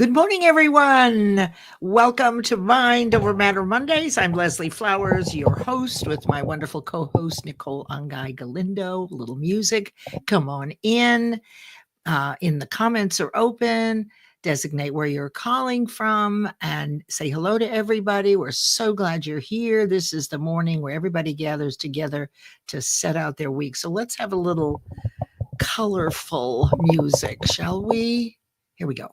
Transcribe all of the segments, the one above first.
Good morning, everyone. Welcome to Mind Over Matter Mondays. I'm Leslie Flowers, your host, with my wonderful co-host, Nicole Angai Galindo. A little music. Come on in. The comments are open. Designate where you're calling from and say hello to everybody. We're so glad you're here. This is the morning where everybody gathers together to set out their week. So let's have a little colorful music, shall we? Here we go.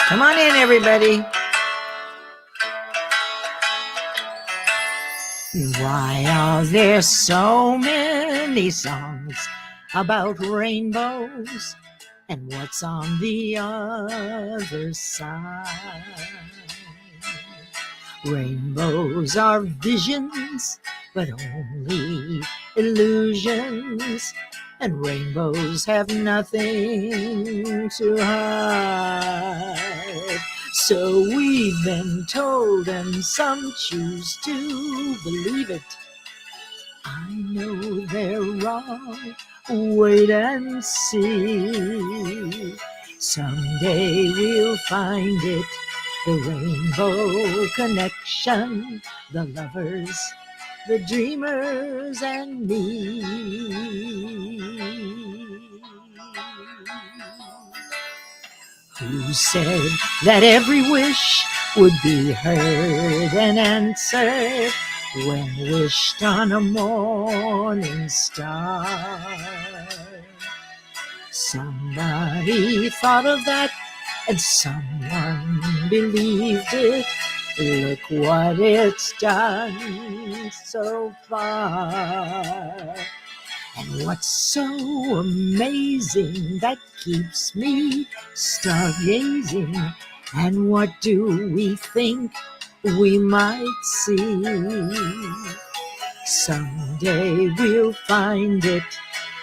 Come on in, everybody. Why are there so many songs about rainbows? And what's on the other side? Rainbows are visions, but only illusions. And rainbows have nothing to hide. So we've been told, and some choose to believe it. I know they're wrong. Wait and see. Someday we'll find it. The rainbow connection, the lovers, the dreamers, and me. Who said that every wish would be heard and answered when wished on a morning star? Somebody thought of that and someone believed it. Look what it's done so far. And what's so amazing that keeps me stargazing? And what do we think we might see? Someday we'll find it,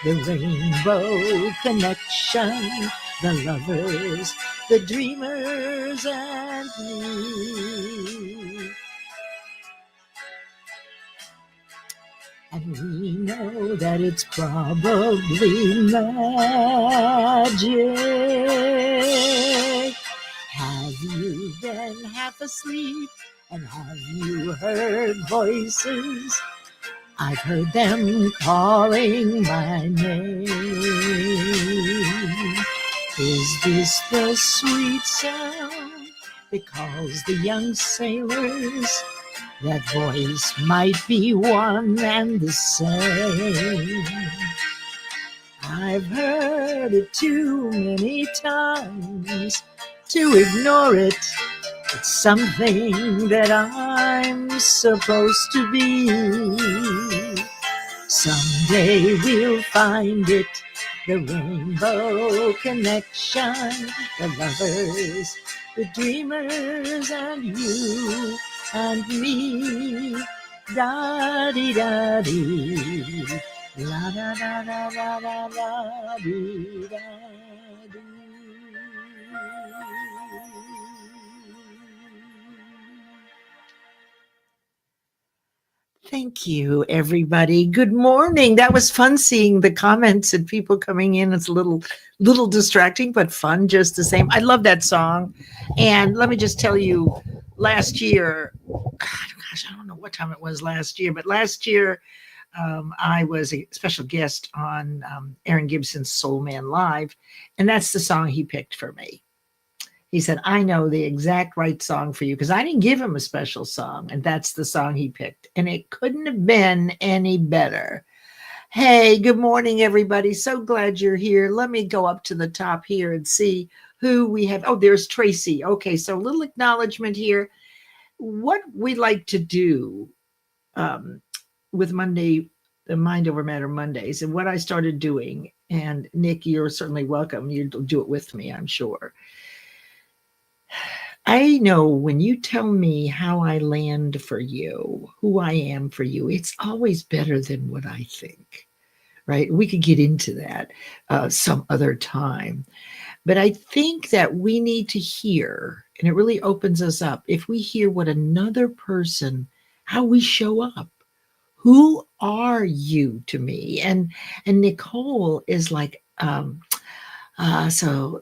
the rainbow connection, the lovers, the dreamers, and me. And we know that it's probably magic. Have you been half asleep? And have you heard voices? I've heard them calling my name. Is this the sweet sound that calls the young sailors? That voice might be one and the same. I've heard it too many times to ignore it. It's something that I'm supposed to be. Someday we'll find it, the rainbow connection, the lovers, the dreamers, and you and me. Da-dee-da-dee, la-da-da-da-da-da-da-dee-da-dee. Thank you, everybody. Good morning. That was fun seeing the comments and people coming in. It's a little distracting, but fun just the same. I love that song. And let me just tell you, last year, gosh, I don't know what time it was last year, but last year I was a special guest on Aaron Gibson's Soul Man Live, and that's the song he picked for me. He said, I know the exact right song for you, because I didn't give him a special song, and that's the song he picked. And it couldn't have been any better. Hey, good morning, everybody. So glad you're here. Let me go up to the top here and see who we have. Oh, there's Tracy. Okay, so a little acknowledgement here. What we like to do with the Mind Over Matter Mondays, and what I started doing, and Nick, you're certainly welcome. You'll do it with me, I'm sure. I know when you tell me how I land for you, who I am for you, it's always better than what I think, right? We could get into that some other time. But I think that we need to hear, and it really opens us up if we hear what another person, how we show up. Who are you to me? And Nicole is like, so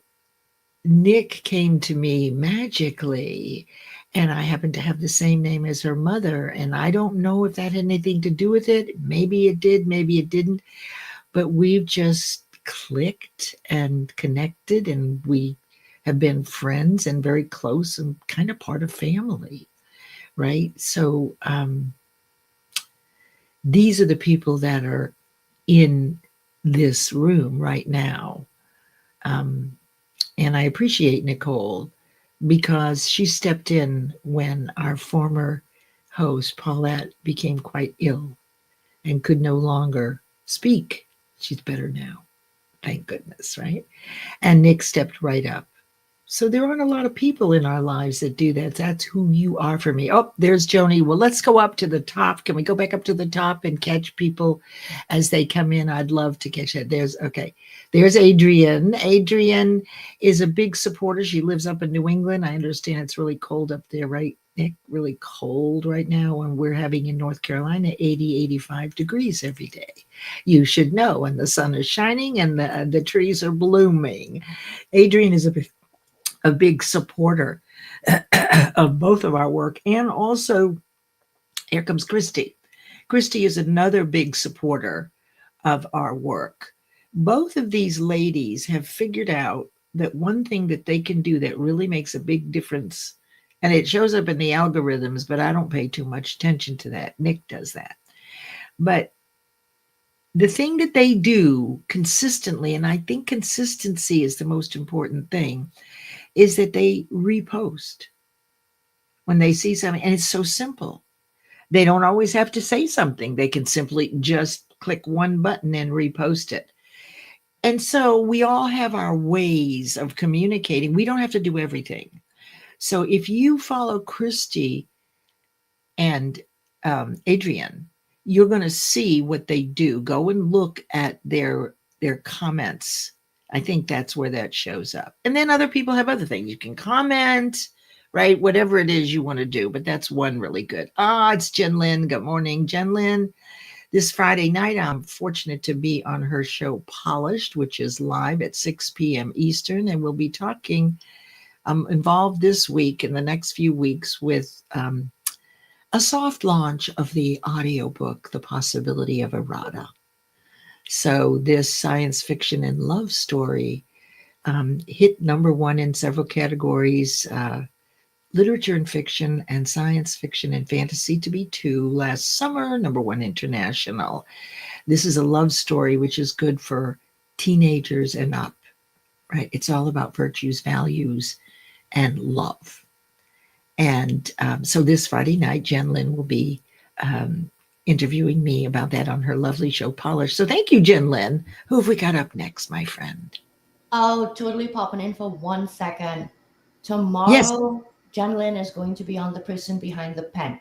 Nick came to me magically, and I happen to have the same name as her mother. And I don't know if that had anything to do with it. Maybe it did, maybe it didn't. But we've just clicked and connected, and we have been friends and very close and kind of part of family, right? So these are the people that are in this room right now. Um, And I appreciate Nicole because she stepped in when our former host, Paulette, became quite ill and could no longer speak. She's better now, thank goodness, right? And Nick stepped right up. So there aren't a lot of people in our lives that do that. That's who you are for me. Oh, there's Joni. Well, let's go up to the top. Can we go back up to the top and catch people as they come in? I'd love to catch that. There's okay. There's Adrienne. Adrienne is a big supporter. She lives up in New England. I understand it's really cold up there, right, Nick? Really cold right now. And we're having in North Carolina 80, 85 degrees every day. You should know. And the sun is shining and the trees are blooming. Adrienne is a big supporter of both of our work. And also, here comes Christy. Christy is another big supporter of our work. Both of these ladies have figured out that one thing that they can do that really makes a big difference, and it shows up in the algorithms, but I don't pay too much attention to that. Nick does that. But the thing that they do consistently, and I think consistency is the most important thing, is that they repost when they see something. And it's so simple. They don't always have to say something. They can simply just click one button and repost it. And so we all have our ways of communicating. We don't have to do everything. So if you follow Christy and Adrienne, you're going to see what they do. Go and look at their comments. I think that's where that shows up. And then other people have other things. You can comment, right? Whatever it is you want to do. But that's one really good. It's Jen Lynn. Good morning, Jen Lynn. This Friday night, I'm fortunate to be on her show Polished, which is live at 6 p.m. Eastern. And we'll be talking, I'm involved this week in the next few weeks with a soft launch of the audiobook, The Possibility of Errata. So this science fiction and love story hit number one in several categories, literature and fiction and science fiction and fantasy to be two last summer, number one international. This is a love story, which is good for teenagers and up, right? It's all about virtues, values, and love. And so this Friday night, Jen Lynn will be interviewing me about that on her lovely show, Polish. So thank you, Jen Lynn. Who have we got up next, my friend? Oh, totally popping in for 1 second. Yes. Tomorrow, Jen Lynn is going to be on the person behind the pen.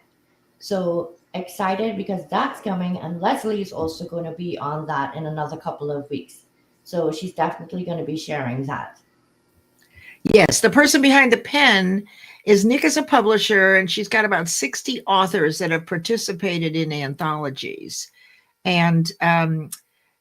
So excited because that's coming, and Leslie is also going to be on that in another couple of weeks. So she's definitely going to be sharing that. Yes. The person behind the pen is Nick is a publisher, and she's got about 60 authors that have participated in anthologies. And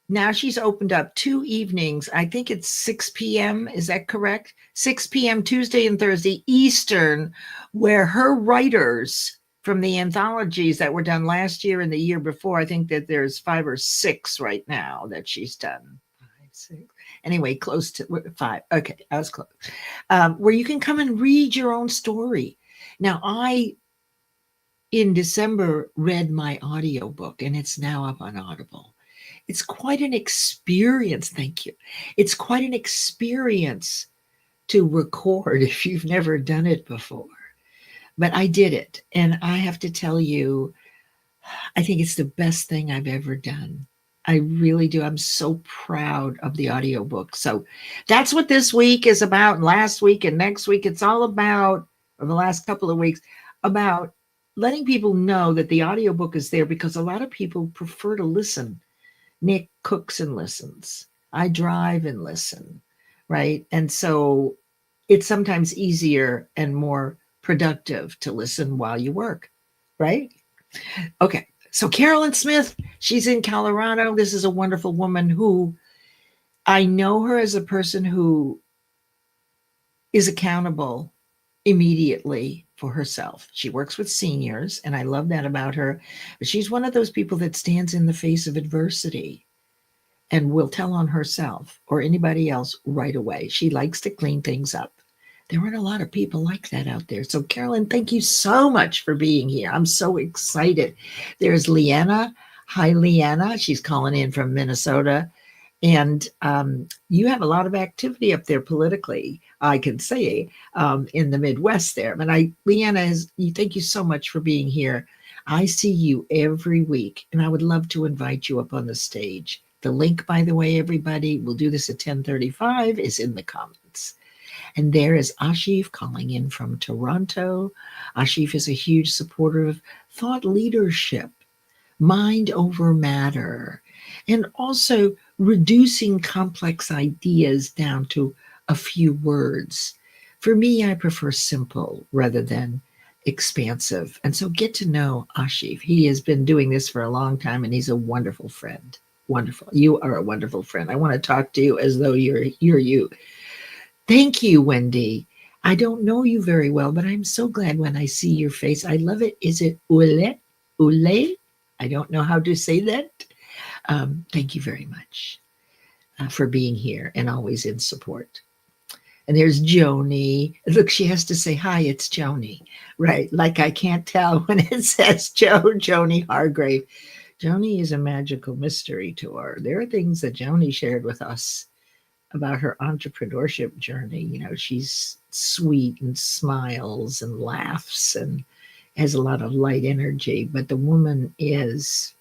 now she's opened up 2 evenings. I think it's 6 p.m. Is that correct? 6 p.m. Tuesday and Thursday Eastern, where her writers from the anthologies that were done last year and the year before, I think that there's 5 or 6 right now that she's done. 5, 6. Anyway, close to 5. Okay, I was close. Where you can come and read your own story. Now, I in December read my audiobook, and it's now up on Audible. It's quite an experience. Thank you. It's quite an experience to record if you've never done it before. But I did it. And I have to tell you, I think it's the best thing I've ever done. I really do. I'm so proud of the audiobook. So that's what this week is about. And last week and next week, it's all about, or the last couple of weeks, about letting people know that the audiobook is there because a lot of people prefer to listen. Nick cooks and listens. I drive and listen, right? And so it's sometimes easier and more productive to listen while you work, right? Okay. So Carolyn Smith, she's in Colorado. This is a wonderful woman who I know her as a person who is accountable immediately for herself. She works with seniors, and I love that about her. But she's one of those people that stands in the face of adversity and will tell on herself or anybody else right away. She likes to clean things up. There aren't a lot of people like that out there. So, Carolyn, thank you so much for being here. I'm so excited. There's Leanna. Hi, Leanna. She's calling in from Minnesota. And you have a lot of activity up there politically, I can say, in the Midwest there. But Leanna, thank you so much for being here. I see you every week, and I would love to invite you up on the stage. The link, by the way, everybody, we'll do this at 10:35, is in the comments. And there is Ashif calling in from Toronto. Ashif is a huge supporter of thought leadership, mind over matter, and also reducing complex ideas down to a few words. For me, I prefer simple rather than expansive. And so get to know Ashif. He has been doing this for a long time and he's a wonderful friend. Wonderful. You are a wonderful friend. I want to talk to you as though you're you. Thank you, Wendy. I don't know you very well, but I'm so glad when I see your face. I love it. Is it Ule? Ule? I don't know how to say that. Thank you very much for being here and always in support. And there's Joni. Look, she has to say, hi, it's Joni. Right. Like I can't tell when it says Joni Hargrave. Joni is a magical mystery to her. There are things that Joni shared with us about her entrepreneurship journey. You know, she's sweet and smiles and laughs and has a lot of light energy, but the woman is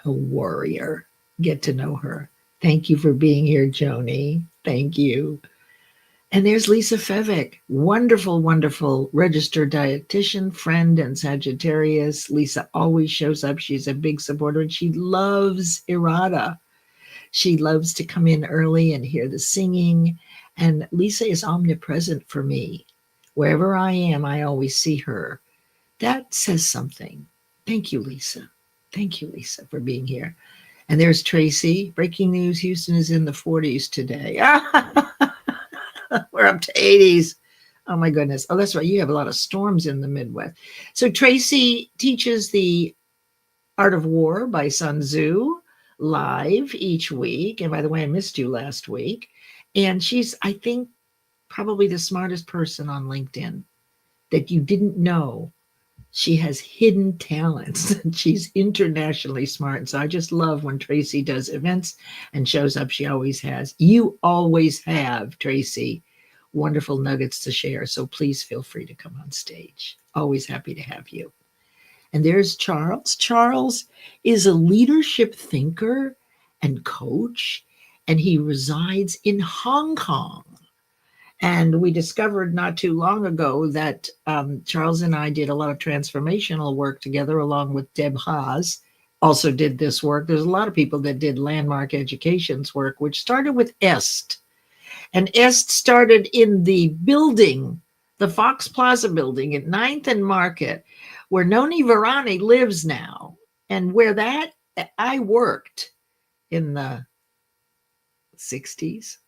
a warrior. Get to know her. Thank you for being here, Joni. Thank you. And there's Lisa Fevick, wonderful, wonderful registered dietitian, friend, and Sagittarius. Lisa always shows up. She's a big supporter and she loves Irada. She loves to come in early and hear the singing. And Lisa is omnipresent for me. Wherever I am, I always see her. That says something. Thank you, Lisa. Thank you, Lisa, for being here. And there's Tracy. Breaking news, Houston is in the 40s today. We're up to 80s. Oh, my goodness. Oh, that's right. You have a lot of storms in the Midwest. So Tracy teaches the Art of War by Sun Tzu live each week. And by the way, I missed you last week. And she's, I think, probably the smartest person on LinkedIn that you didn't know. She has hidden talents. She's internationally smart. And so I just love when Tracy does events and shows up. She always has. You always have, Tracy, wonderful nuggets to share. So please feel free to come on stage. Always happy to have you. And there's Charles. Charles is a leadership thinker and coach, and he resides in Hong Kong. And we discovered not too long ago that Charles and I did a lot of transformational work together, along with Deb Haas, also did this work. There's a lot of people that did landmark education's work, which started with EST. And EST started in the building, the Fox Plaza building at 9th and Market, where Noni Varani lives now, and where that I worked in the 60s,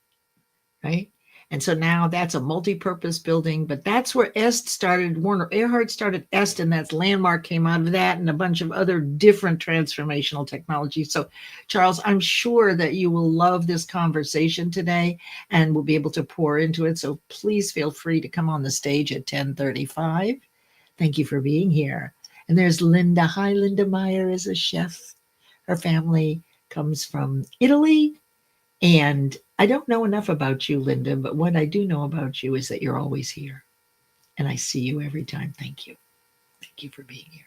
right? And so now that's a multi-purpose building, but that's where EST started. Werner Erhard started EST, and that's Landmark came out of that, and a bunch of other different transformational technologies. So, Charles, I'm sure that you will love this conversation today and will be able to pour into it. So please feel free to come on the stage at 10:35. Thank you for being here. And there's Linda. Hi, Linda Meyer is a chef. Her family comes from Italy. And I don't know enough about you, Linda, but what I do know about you is that you're always here. And I see you every time. Thank you. Thank you for being here.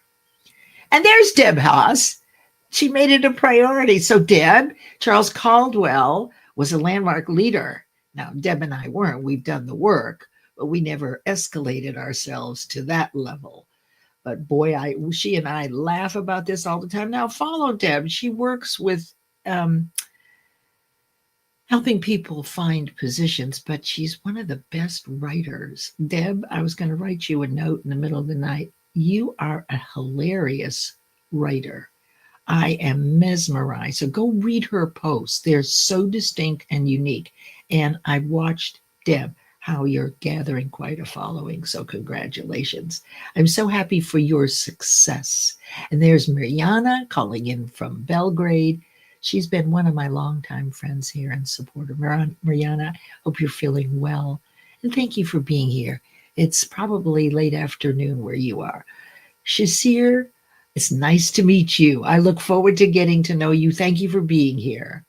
And there's Deb Haas. She made it a priority. So, Deb, Charles Caldwell was a landmark leader. Now, Deb and I weren't. We've done the work, but we never escalated ourselves to that level. But boy, she and I laugh about this all the time. Now, follow Deb. She works with helping people find positions, but she's one of the best writers. Deb, I was going to write you a note in the middle of the night. You are a hilarious writer. I am mesmerized. So go read her posts. They're so distinct and unique. And I watched, Deb, how you're gathering quite a following. So congratulations. I'm so happy for your success. And there's Mariana calling in from Belgrade. She's been one of my longtime friends here and supporter. Mariana, hope you're feeling well. And thank you for being here. It's probably late afternoon where you are. Shasir, it's nice to meet you. I look forward to getting to know you. Thank you for being here.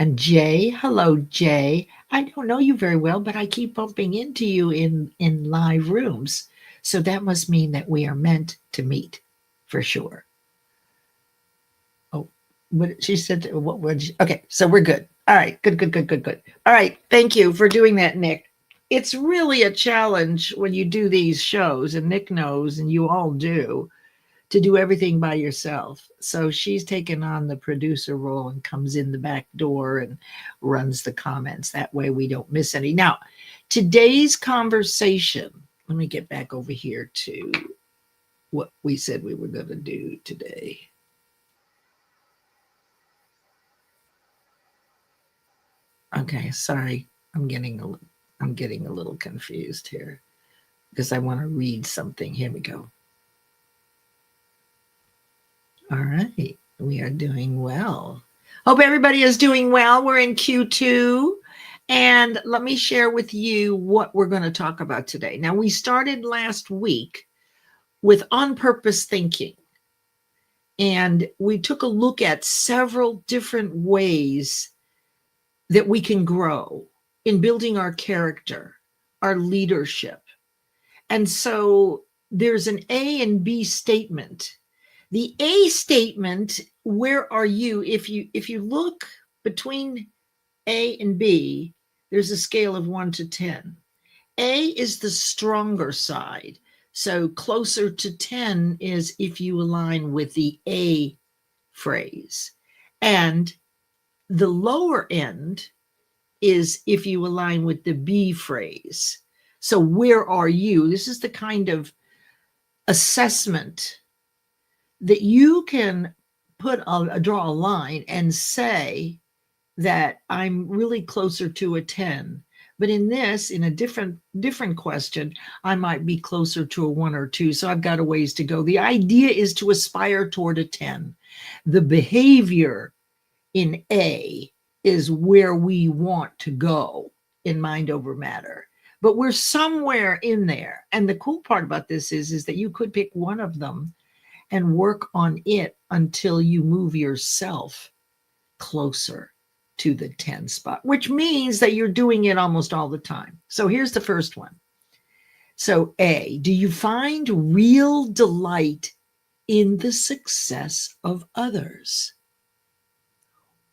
And Jay, hello, Jay. I don't know you very well, but I keep bumping into you in live rooms. So that must mean that we are meant to meet for sure. Oh, what she said, what would okay, so we're good. All right, good, good, good, good, good. All right, thank you for doing that, Nick. It's really a challenge when you do these shows, and Nick knows, and you all do, to do everything by yourself. So she's taken on the producer role and comes in the back door and runs the comments. That way we don't miss any. Now, today's conversation, let me get back over here to what we said we were going to do today. Okay, sorry. I'm getting a little confused here because I want to read something. Here we go. All right. We are doing well. Hope everybody is doing well. We're in Q2. And let me share with you what we're going to talk about today. Now, we started last week with on purpose thinking. And we took a look at several different ways that we can grow in building our character, our leadership. And so there's an A and B statement. The A statement, where are you? If you look between A and B, there's a scale of 1 to 10. A is the stronger side. So closer to 10 is if you align with the A phrase. And the lower end is if you align with the B phrase. So where are you? This is the kind of assessment that you can draw a line and say that I'm really closer to a 10. But in a different question, I might be closer to a 1 or 2. So I've got a ways to go. The idea is to aspire toward a 10. The behavior in A is where we want to go in mind over matter. But we're somewhere in there. And the cool part about this is that you could pick one of them and work on it until you move yourself closer to the 10 spot, which means that you're doing it almost all the time. So here's the first one. So A, do you find real delight in the success of others?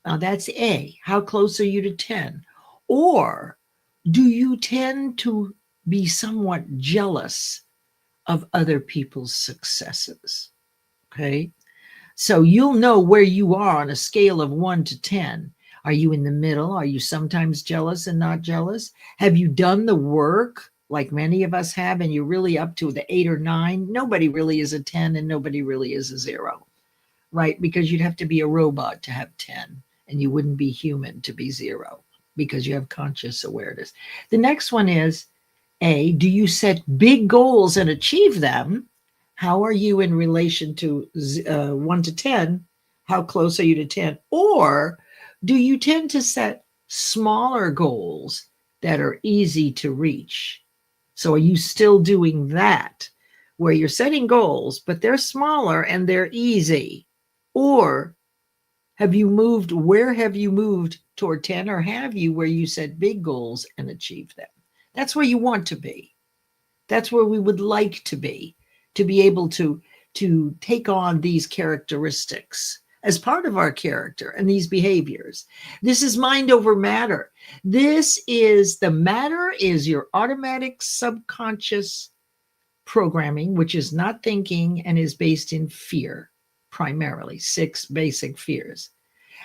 Now that's A. How close are you to 10? Or do you tend to be somewhat jealous of other people's successes? Okay. So you'll know where you are on a scale of 1 to 10. Are you in the middle? Are you sometimes jealous and not jealous? Have you done the work like many of us have and you're really up to the 8 or 9? Nobody really is a 10 and nobody really is a 0, right? Because you'd have to be a robot to have 10 and you wouldn't be human to be 0 because you have conscious awareness. The next one is A, do you set big goals and achieve them? How are you in relation to 1 to 10? How close are you to 10? Or do you tend to set smaller goals that are easy to reach? So are you still doing that where you're setting goals, but they're smaller and they're easy? Or where have you moved toward 10, or have you where you set big goals and achieve them? That's where you want to be. That's where we would like to be able to take on these characteristics as part of our character and these behaviors. This is mind over matter. The matter is your automatic subconscious programming, which is not thinking and is based in fear, primarily 6 basic fears.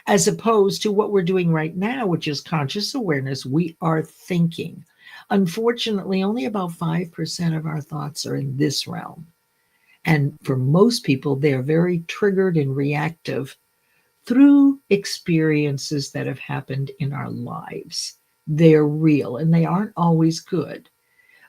as opposed to what we're doing right now, which is conscious awareness. We are thinking. Unfortunately, only about 5% of our thoughts are in this realm. And for most people, they're very triggered and reactive through experiences that have happened in our lives. They're real and they aren't always good.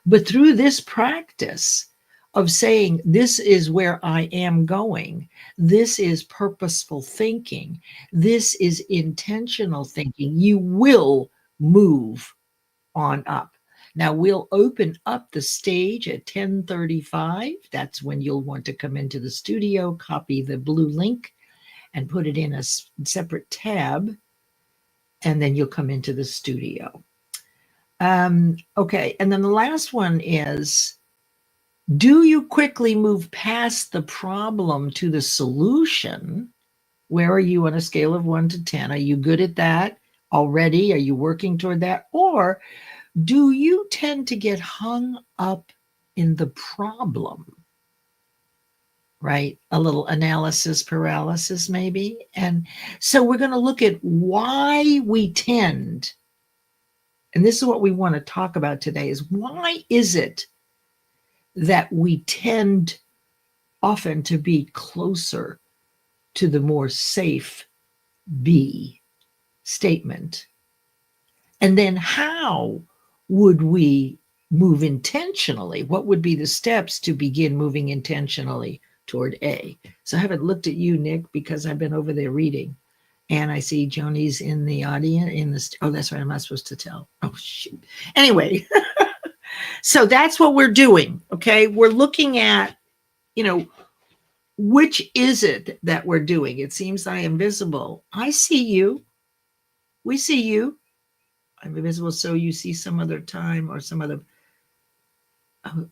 But through this practice of saying, this is where I am going, this is purposeful thinking, this is intentional thinking, you will move on up. Now we'll open up the stage at 10:35. That's when you'll want to come into the studio, copy the blue link and put it in a separate tab, and then you'll come into the studio. Okay, and then the last one is, do you quickly move past the problem to the solution? Where are you on a scale of 1 to 10? Are you good at that already? Are you working toward that? Or do you tend to get hung up in the problem? Right? A little analysis paralysis, maybe. And so we're going to look at why we tend, and this is what we want to talk about today, is why is it that we tend often to be closer to the more safe B statement? And then how would we move intentionally? What would be the steps to begin moving intentionally toward A? So I haven't looked at you, Nick, because I've been over there reading. And I see Joni's in the audience in this. Oh, that's right. I'm not supposed to tell. Oh, shoot. Anyway, so that's what we're doing. Okay. We're looking at, which is it that we're doing? It seems I am visible. I see you. We see you. I'm invisible, so you see some other time or some other. Oh,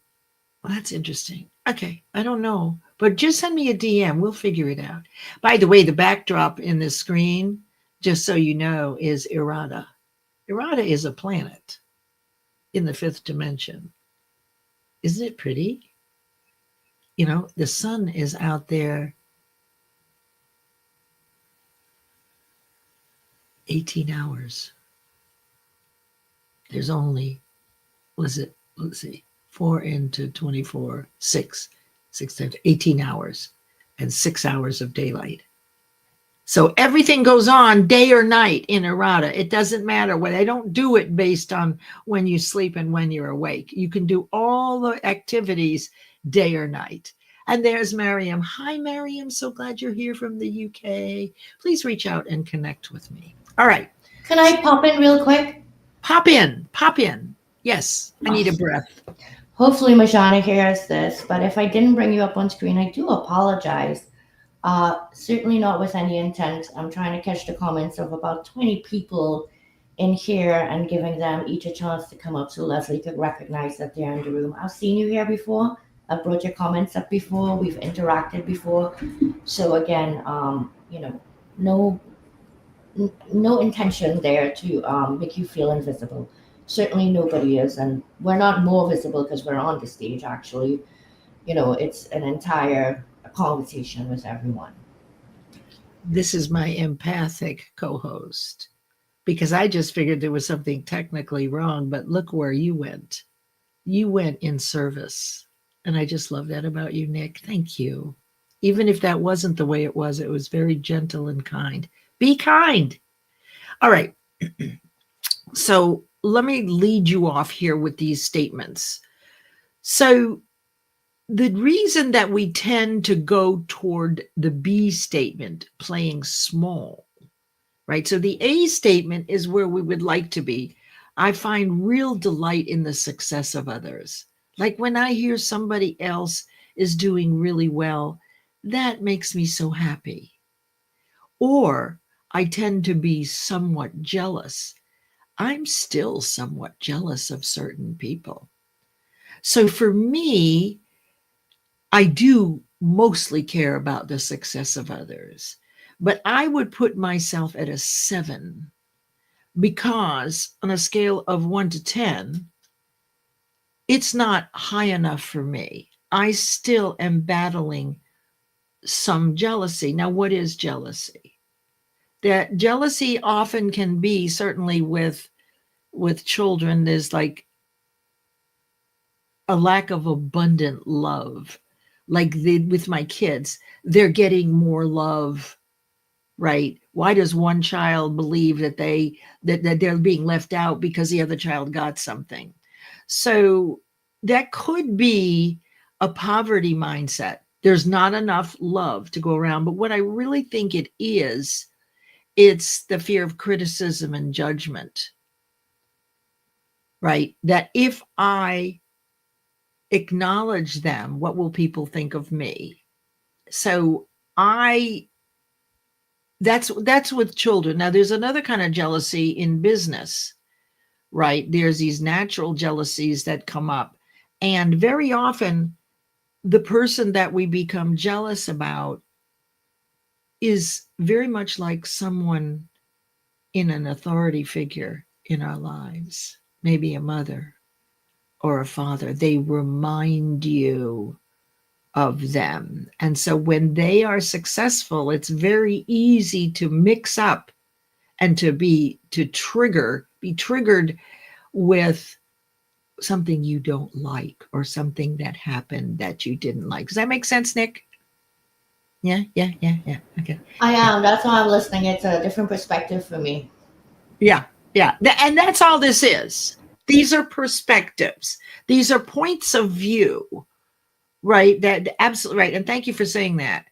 well, that's interesting. Okay, I don't know, but just send me a DM. We'll figure it out. By the way, the backdrop in the screen, just so you know, is Irada. Irada is a planet in the fifth dimension. Isn't it pretty? The sun is out there 18 hours. There's only, was it, let's see, 4 into 24, 6 times 18 hours and 6 hours of daylight. So everything goes on day or night in Irada. It doesn't matter. They don't do it based on when you sleep and when you're awake. You can do all the activities day or night. And there's Miriam. Hi, Miriam. So glad you're here from the UK. Please reach out and connect with me. All right. Can I pop in real quick? Pop in. Pop in. Yes, I need a breath. Hopefully Majana hears this, but if I didn't bring you up on screen, I do apologize. Certainly not with any intent. I'm trying to catch the comments of about 20 people in here and giving them each a chance to come up so Leslie could recognize that they're in the room. I've seen you here before. I've brought your comments up before. We've interacted before. So again, no intention there to make you feel invisible. Certainly nobody is, and we're not more visible because we're on the stage. Actually, it's an entire conversation with everyone. This is my empathic co-host, because I just figured there was something technically wrong, but look where you went. You went in service. And I just love that about you, Nick. Thank you. Even if that wasn't the way it was very gentle and kind. Be kind. All right. So let me lead you off here with these statements. So the reason that we tend to go toward the B statement, playing small, right? So the A statement is where we would like to be. I find real delight in the success of others. Like when I hear somebody else is doing really well, that makes me so happy. Or I tend to be somewhat jealous. I'm still somewhat jealous of certain people. So for me, I do mostly care about the success of others, but I would put myself at a 7 because on a scale of 1 to 10, it's not high enough for me. I still am battling some jealousy. Now, what is jealousy? that jealousy often can be, certainly with children, there's like a lack of abundant love. Like with my kids, they're getting more love, right? Why does one child believe that they're being left out because the other child got something? So that could be a poverty mindset. There's not enough love to go around. But what I really think it is, it's the fear of criticism and judgment, right? That if I acknowledge them, what will people think of me? So I that's with children. Now there's another kind of jealousy in business, right? There's these natural jealousies that come up. And very often the person that we become jealous about is very much like someone in an authority figure in our lives, maybe a mother or a father. They remind you of them. And so when they are successful, it's very easy to mix up and be triggered with something you don't like or something that happened that you didn't like. Does that make sense, Nick? Yeah, yeah, yeah, yeah. Okay. I Yeah. am. That's why I'm listening. It's a different perspective for me. Yeah, yeah. And that's all this is. These are perspectives. These are points of view, right? That absolutely right. And thank you for saying that.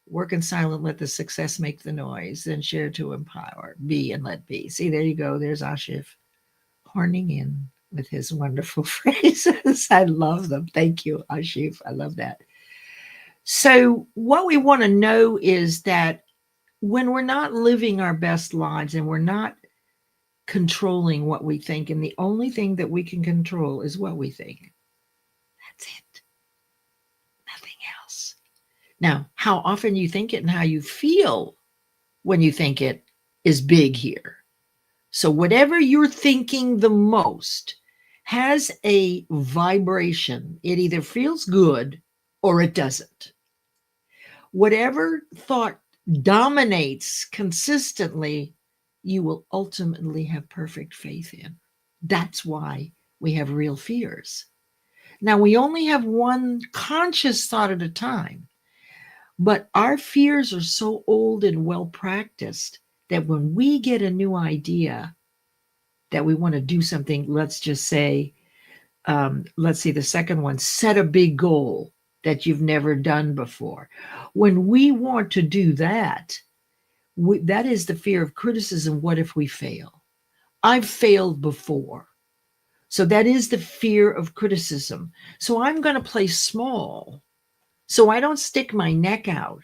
Work in silent, let the success make the noise, then share to empower. Be and let be. See, there you go. There's Ashif horning in with his wonderful phrases. I love them. Thank you, Ashif. I love that. So, what we want to know is that when we're not living our best lives and we're not controlling what we think, and the only thing that we can control is what we think, that's it, nothing else. Now, how often you think it and how you feel when you think it is big here. So, whatever you're thinking the most has a vibration. It either feels good or it doesn't. Whatever thought dominates consistently, you will ultimately have perfect faith in. That's why we have real fears. Now, we only have one conscious thought at a time, but our fears are so old and well practiced that when we get a new idea that we want to do something, let's see, the second one, set a big goal that you've never done before. When we want to do that, that is the fear of criticism. What if we fail? I've failed before. So that is the fear of criticism. So I'm going to play small so I don't stick my neck out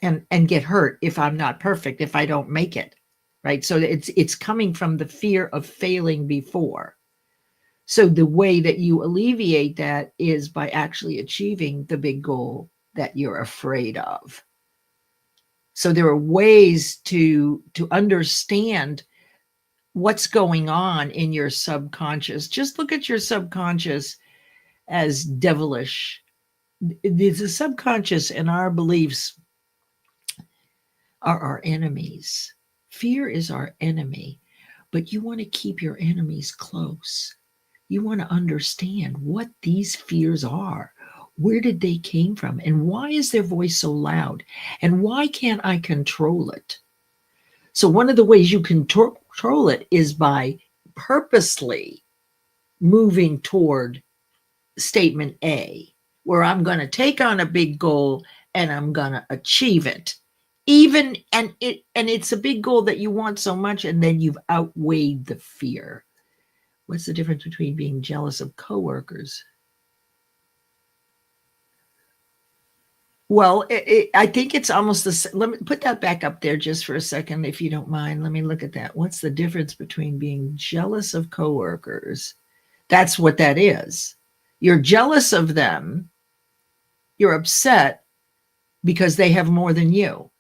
and get hurt if I'm not perfect, if I don't make it. Right? So it's coming from the fear of failing before. So the way that you alleviate that is by actually achieving the big goal that you're afraid of. So there are ways to understand what's going on in your subconscious. Just look at your subconscious as devilish. The subconscious and our beliefs are our enemies. Fear is our enemy, but you want to keep your enemies close. You want to understand what these fears are. Where did they came from? And why is their voice so loud? And why can't I control it? So one of the ways you control it is by purposely moving toward statement A, where I'm going to take on a big goal and I'm going to achieve it. It's a big goal that you want so much, and then you've outweighed the fear. What's the difference between being jealous of coworkers? Well, I think it's almost the same. Let me put that back up there just for a second, if you don't mind. Let me look at that. What's the difference between being jealous of coworkers? That's what that is. You're jealous of them. You're upset because they have more than you.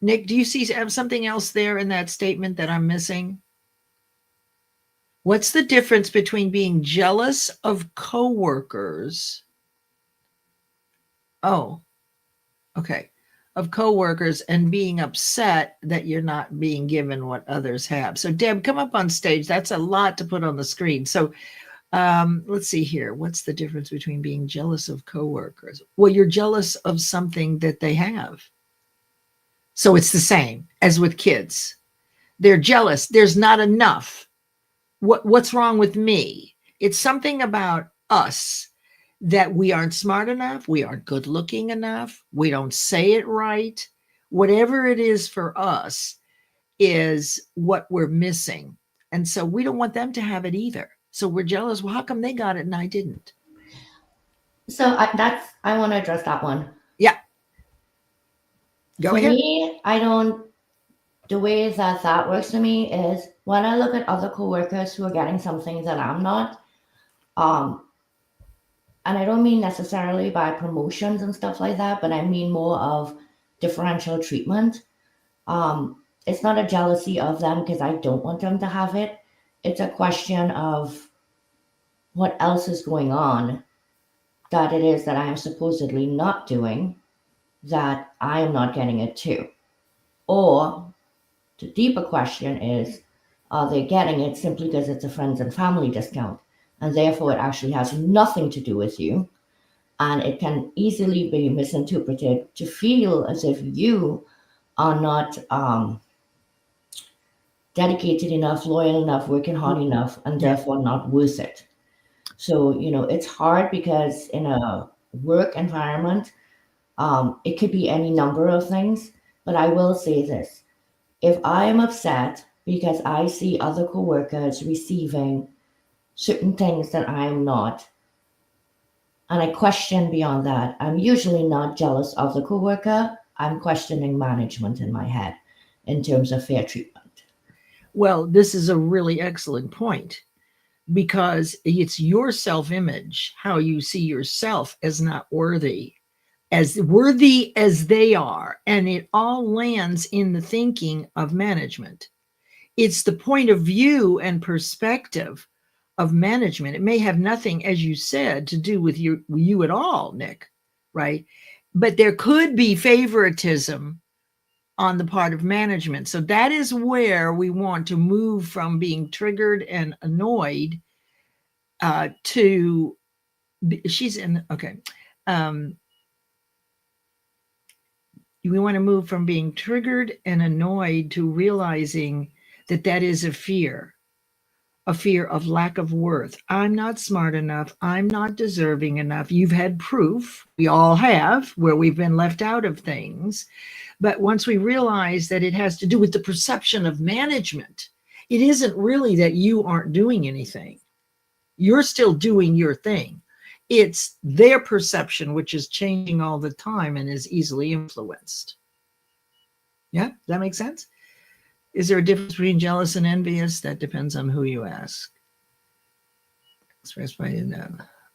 Nick, do you see something else there in that statement that I'm missing? What's the difference between being jealous of coworkers? Oh, okay. of coworkers and being upset that you're not being given what others have. So Deb, come up on stage. That's a lot to put on the screen. So let's see here. What's the difference between being jealous of coworkers? Well, you're jealous of something that they have. So it's the same as with kids. They're jealous. There's not enough. What's wrong with me? It's something about us that we aren't smart enough, we aren't good looking enough, we don't say it right. Whatever it is for us is what we're missing. And so we don't want them to have it either. So we're jealous. Well, how come they got it and I didn't? So I want to address that one. Yeah. Go For ahead. me, I don't. The way that works for me is when I look at other coworkers who are getting something that I'm not, um, and I don't mean necessarily by promotions and stuff like that, but I mean more of differential treatment. It's not a jealousy of them because I don't want them to have it. It's a question of what else is going on that it is that I am supposedly not doing that I am not getting it too. Or the deeper question is, are they getting it simply because it's a friends and family discount? And therefore, it actually has nothing to do with you. And it can easily be misinterpreted to feel as if you are not dedicated enough, loyal enough, working hard enough, and therefore not worth it. So, it's hard because in a work environment, it could be any number of things. But I will say this: if I am upset because I see other coworkers receiving certain things that I am not, and I question beyond that, I'm usually not jealous of the coworker. I'm questioning management in my head in terms of fair treatment. Well, this is a really excellent point because it's your self image, how you see yourself as not worthy as they are. And it all lands in the thinking of management. It's the point of view and perspective of management. It may have nothing, as you said, to do with you at all, Nick, right? But there could be favoritism on the part of management. So that is where we want to move from being triggered and annoyed to she's in okay. Um, we want to move from being triggered and annoyed to realizing that that is a fear of lack of worth. I'm not smart enough. I'm not deserving enough. You've had proof, we all have, where we've been left out of things. But once we realize that it has to do with the perception of management, it isn't really that you aren't doing anything. You're still doing your thing. It's their perception, which is changing all the time and is easily influenced. Yeah, does that make sense? Is there a difference between jealous and envious? That depends on who you ask. Expressed by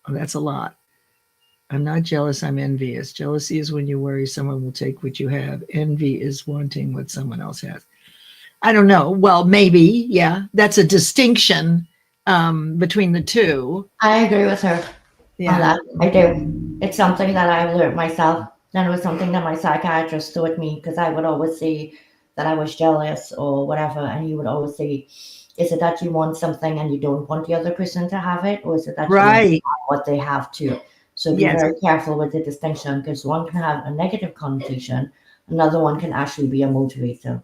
oh, that's a lot. I'm not jealous, I'm envious. Jealousy is when you worry someone will take what you have. Envy is wanting what someone else has. I don't know. Well, maybe, yeah. That's a distinction between the two. I agree with her on Yeah. that. I do. It's something that I've learned myself. And it was something that my psychiatrist taught me because I would always say that I was jealous or whatever. And he would always say, is it that you want something and you don't want the other person to have it? Or is it that you want Right. what they have too? So be Yes. very careful with the distinction because one can have a negative connotation, another one can actually be a motivator.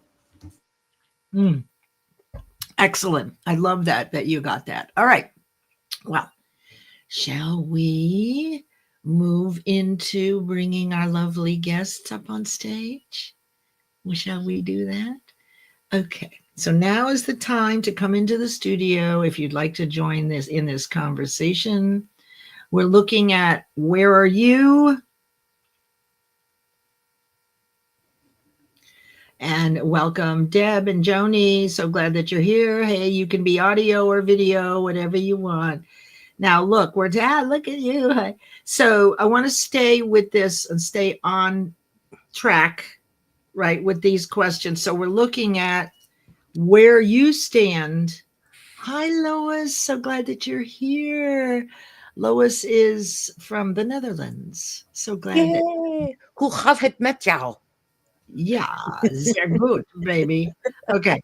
Mm, excellent. I love that you got that. All right. Well, shall we move into bringing our lovely guests up on stage? Well, shall we do that? Okay. So now is the time to come into the studio if you'd like to join this in this conversation. We're looking at where are you? And welcome, Deb and Joni. So glad that you're here. Hey, you can be audio or video, whatever you want. Now, look, look at you. So I want to stay with this and stay on track, right, with these questions. So we're looking at where you stand. Hi, Lois. So glad that you're here. Lois is from the Netherlands. So glad that. Yay! Hoe gaat het met jou? Yeah, sehr gut, baby. Okay.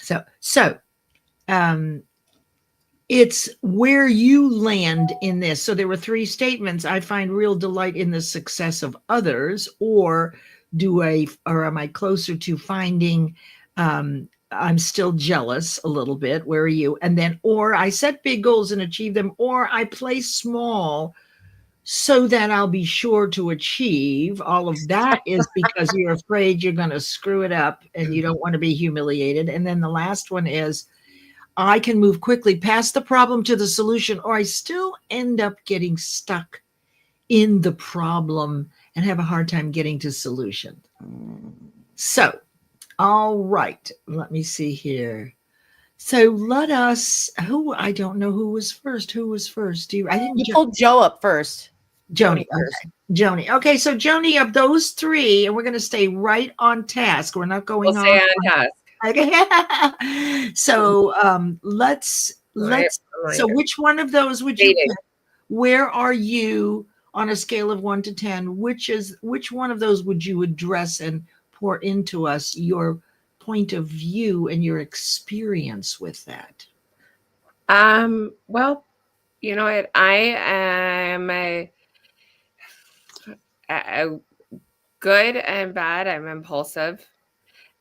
So, it's where you land in this. So there were three statements. I find real delight in the success of others, or or am I closer to finding, I'm still jealous a little bit. Where are you? And then, or I set big goals and achieve them, or I play small so that I'll be sure to achieve. All of that is because you're afraid you're going to screw it up and you don't want to be humiliated. And then the last one is I can move quickly past the problem to the solution, or I still end up getting stuck in the problem and have a hard time getting to solution. So, all right, let me see here. So let us. Who I don't know who was first. Who was first? Do you? I didn't. You pulled Joe up first. Joni. First. Okay. Joni. Okay, so Joni, of those three, and we're going to stay right on task. We're not We'll going stay on. on task. Okay. So let's. So which one of those would you Dating. pick? Where are you on a scale of 1 to 10? Which one of those would you address and pour into us your point of view and your experience with that? Well, you know what? I am a good and bad. I'm impulsive.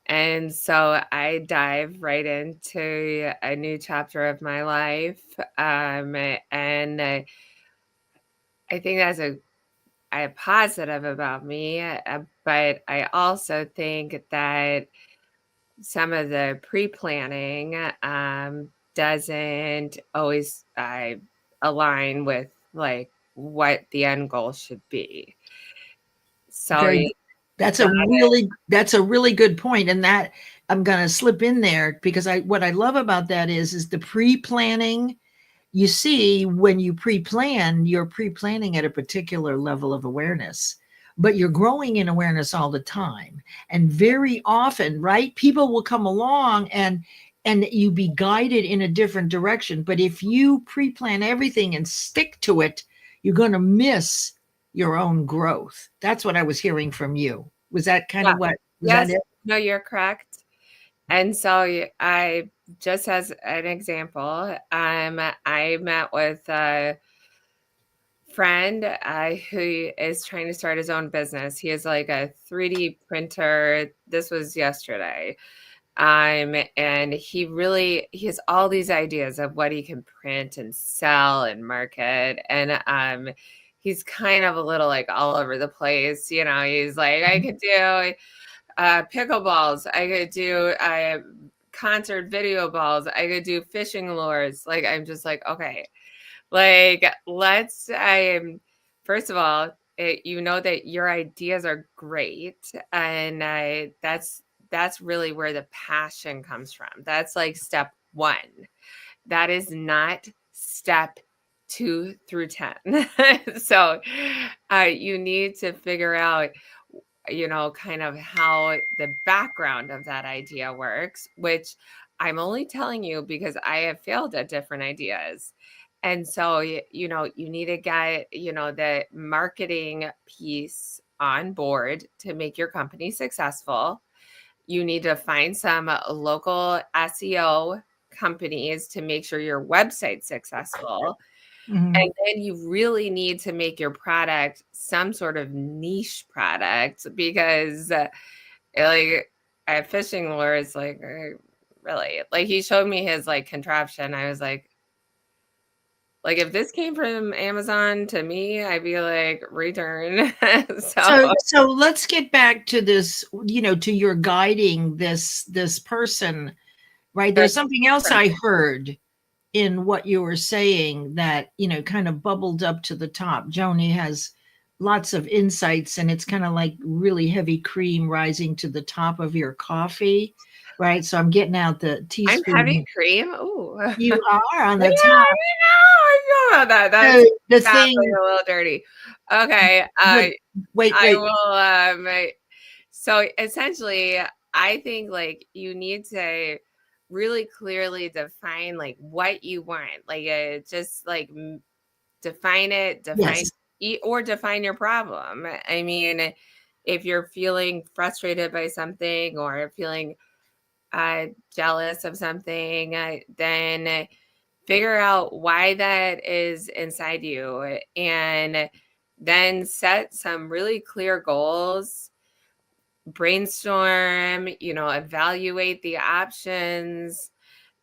And so I dive right into a new chapter of my life. And I think that's a positive about me. But I also think that some of the pre-planning doesn't always align with like what the end goal should be. So Very good. That's a really good point, and that I'm going to slip in there because I what I love about that is the pre-planning. You see, when you pre-plan, you're pre-planning at a particular level of awareness, but you're growing in awareness all the time. And very often, right, people will come along and you be guided in a different direction. But if you pre-plan everything and stick to it, you're going to miss your own growth. That's what I was hearing from you. Was that kind yeah, of what was that yes, it? no, you're correct. And so I just as an example, I met with a friend who is trying to start his own business. He is like a 3D printer. This was yesterday. And he has all these ideas of what he can print and sell and market. And he's kind of a little like all over the place. You know, he's like, I could do pickleballs, I could do concert video balls, I could do fishing lures. Like I'm just like, okay, like let's first of all, you know that your ideas are great, and that's really where the passion comes from. That's like step one. That is not step 2 through 10. So you need to figure out, you know, kind of how the background of that idea works, which I'm only telling you because I have failed at different ideas. And so, you know, you need to get, you know, the marketing piece on board to make your company successful. You need to find some local SEO companies to make sure your website's successful. Mhm. And then you really need to make your product some sort of niche product because, like, a fishing lure is like, really, like, he showed me his like contraption. I was like, if this came from Amazon to me, I'd be like, return. So, So let's get back to this, to your guiding this person, right? but There's something else I heard in what you were saying that, kind of bubbled up to the top. Joni has lots of insights and it's kind of like really heavy cream rising to the top of your coffee, right? So I'm getting out the I'm heavy teaspoon. cream. Ooh. You are on Yeah, the top. I know. I know about that. That's So the definitely thing, a little dirty. Okay. but wait, I wait. will so essentially I think like you need to really clearly define like what you want. Like just like define it, Yes. or define your problem. I mean, if you're feeling frustrated by something or feeling jealous of something, then figure out why that is inside you, and then set some really clear goals, brainstorm, evaluate the options,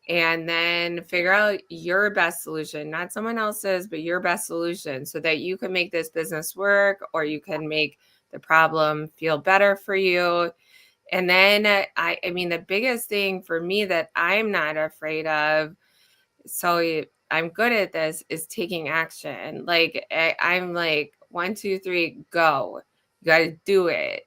and then figure out your best solution, not someone else's, but your best solution, so that you can make this business work, or you can make the problem feel better for you. And then I mean, the biggest thing for me that I'm not afraid of, so I'm good at this, is taking action. Like I'm like, 1, 2, 3, go. You got to do it.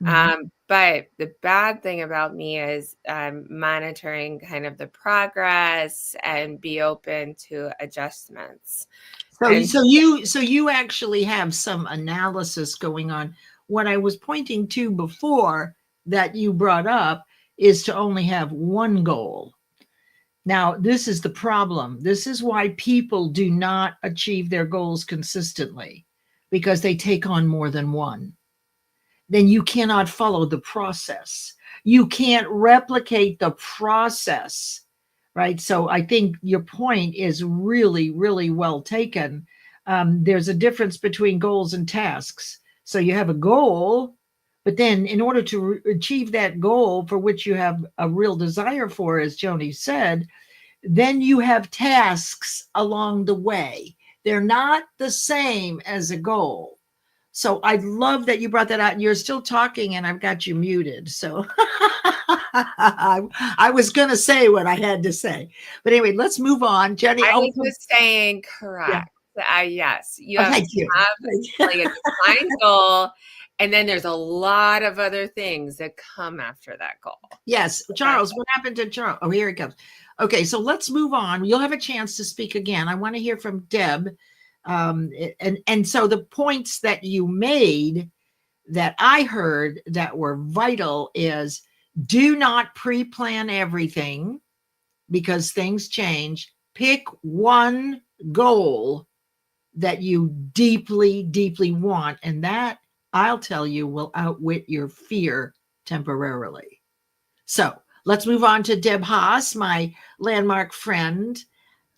But the bad thing about me is monitoring kind of the progress and be open to adjustments. So you actually have some analysis going on. What I was pointing to before that you brought up is to only have one goal. Now, this is the problem. This is why people do not achieve their goals consistently, because they take on more than one. Then you cannot follow the process. You can't replicate the process, right? So I think your point is really, really well taken. There's a difference between goals and tasks. So you have a goal, but then in order to achieve that goal for which you have a real desire for, as Joni said, then you have tasks along the way. They're not the same as a goal. So I love that you brought that out, and you're still talking and I've got you muted. So I was going to say what I had to say. But anyway, let's move on. Jenny. I was just saying, correct. Yeah. Yes, you have Thank to you. have like a defined goal, and then there's a lot of other things that come after that goal. Yes. Charles, what happened to Charles? Oh, here it comes. Okay, so let's move on. You'll have a chance to speak again. I want to hear from Deb. And so the points that you made that I heard that were vital is, do not pre-plan everything because things change. Pick one goal that you deeply, deeply want, and that, I'll tell you, will outwit your fear temporarily. So let's move on to Deb Haas, my landmark friend.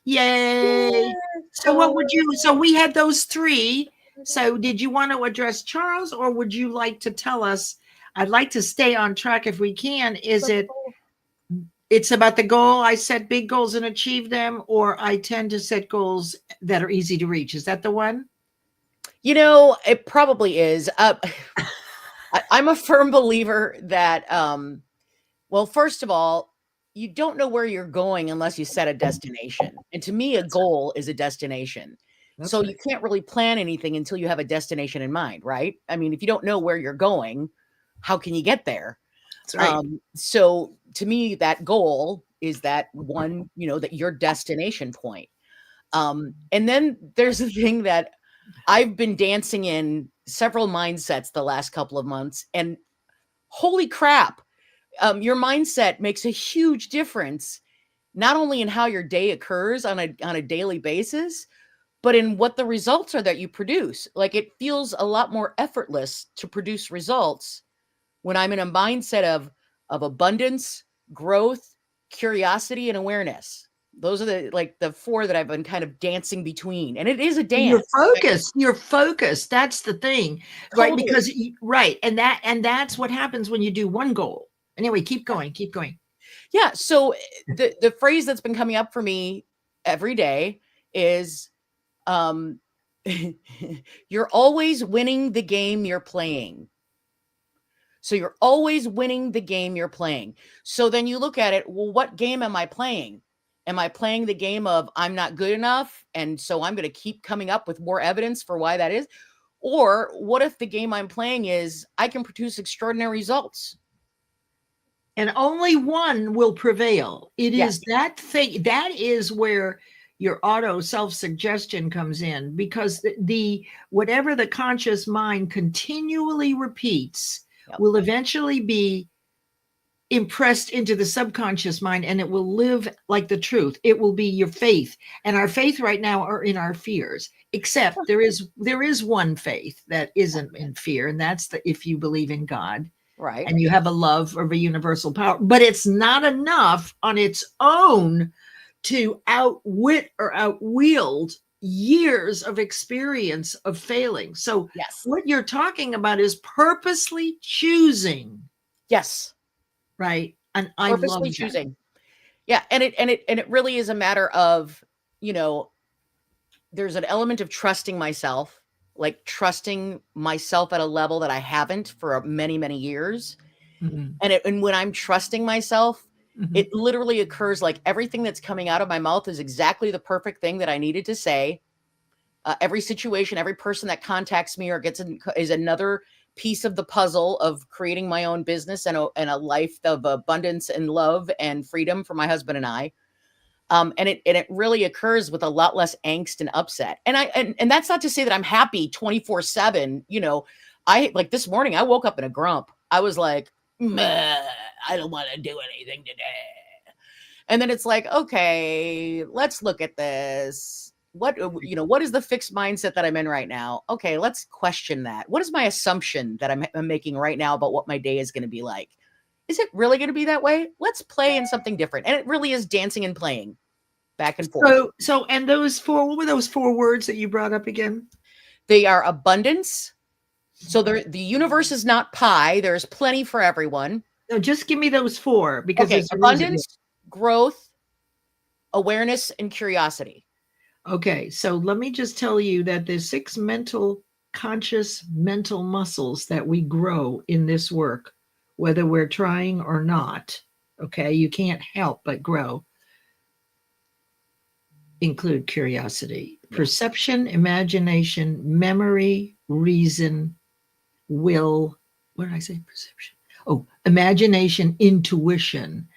Yay! So what would you, so we had those three. So did you want to address Charles, or would you like to tell us? I'd like to stay on track if we can. Is it's about the goal? I set big goals and achieve them, or I tend to set goals that are easy to reach. Is that the one? It probably is. I'm a firm believer that, well, first of all, you don't know where you're going unless you set a destination. And to me, a goal is a destination. So you can't really plan anything until you have a destination in mind, right? I mean, if you don't know where you're going, how can you get there? That's right. So to me, that goal is that one, that your destination point. And then there's a thing that I've been dancing in several mindsets the last couple of months, and holy crap, your mindset makes a huge difference, not only in how your day occurs on a daily basis, but in what the results are that you produce. Like, it feels a lot more effortless to produce results when I'm in a mindset of abundance, growth, curiosity, and awareness. Those are the four that I've been kind of dancing between. And it is a dance. You're focused. That's the thing, right? Totally. Because, right. And that's what happens when you do one goal. Anyway, keep going. Yeah. So the phrase that's been coming up for me every day is, you're always winning the game you're playing. So you're always winning the game you're playing. So then you look at it, well, what game am I playing? Am I playing the game of I'm not good enough, and so I'm going to keep coming up with more evidence for why that is? Or what if the game I'm playing is I can produce extraordinary results? And only one will prevail. It is that thing. That is where your auto self-suggestion comes in, because the whatever the conscious mind continually repeats will eventually be impressed into the subconscious mind, and it will live like the truth. It will be your faith. And our faith right now are in our fears, except there is one faith that isn't in fear, and that's the if you believe in God Right. and you have a love of a universal power. But it's not enough on its own to outwit or outwield years of experience of failing. So Yes. what you're talking about is purposely choosing, Yes. right? And I love Purposely that. choosing. Yeah. And it really is a matter of, there's an element of trusting myself, like trusting myself at a level that I haven't for many, many years. Mhm. And when I'm trusting myself, Mhm. it literally occurs like everything that's coming out of my mouth is exactly the perfect thing that I needed to say. Every situation, every person that contacts me or is another piece of the puzzle of creating my own business and a life of abundance and love and freedom for my husband and I. And it really occurs with a lot less angst and upset. And that's not to say that I'm happy 24/7. I like this morning, I woke up in a grump. I was like, "Meh, I don't want to do anything today." And then it's like, okay, let's look at this. What is the fixed mindset that I'm in right now? Okay, let's question that. What is my assumption that I'm making right now about what my day is going to be like? Is it really going to be that way? Let's play in something different. And it really is dancing and playing back and forth. So, and those four, what were those four words that you brought up again? They are abundance. So the universe is not pie. There's plenty for everyone. No, just give me those four because Okay, there's a reason. abundance, growth, awareness, and curiosity. Okay, so let me just tell you that there's 6 conscious mental muscles that we grow in this work, whether we're trying or not. Okay, you can't help but grow. Include curiosity, perception, imagination, memory, reason, will. What did I say? Perception. Oh, imagination, intuition,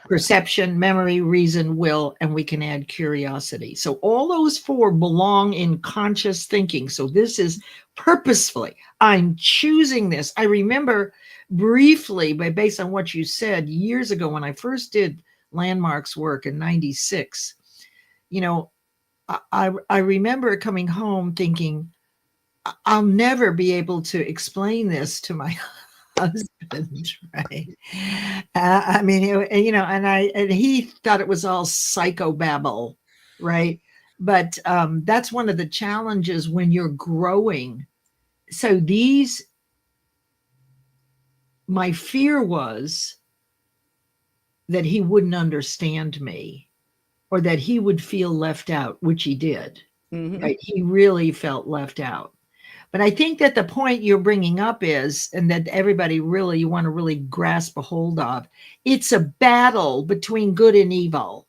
perception, memory, reason, will, and we can add curiosity. So all those four belong in conscious thinking. So this is purposefully. I'm choosing this. I remember briefly, based on what you said years ago when I first did Landmarks work in 96, I remember coming home thinking, I'll never be able to explain this to my husband, right? I mean, and he thought it was all psychobabble, right? But that's one of the challenges when you're growing. So my fear was that he wouldn't understand me or that he would feel left out, which he did, right? He really felt left out. But I think that the point you're bringing up is, and that everybody really, you want to really grasp a hold of, it's a battle between good and evil.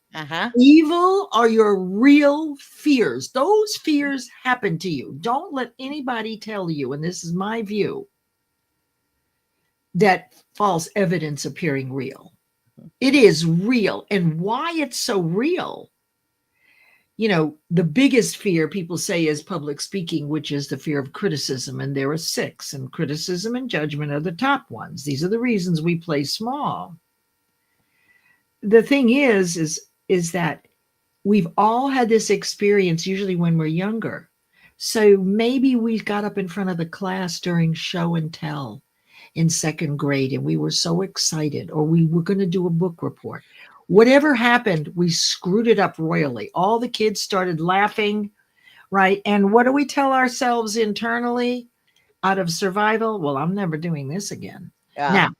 Evil are your real fears. Those fears happen to you. Don't let anybody tell you, and this is my view, that false evidence appearing real. It is real. And why it's so real, the biggest fear people say is public speaking, which is the fear of criticism. And there are 6, and criticism and judgment are the top ones. These are the reasons we play small. The thing is that we've all had this experience, usually when we're younger. So maybe we got up in front of the class during show and tell in 2nd grade, and we were so excited, or we were going to do a book report. Whatever happened, we screwed it up royally. All the kids started laughing, right? And what do we tell ourselves internally out of survival? Well, I'm never doing this again. Now,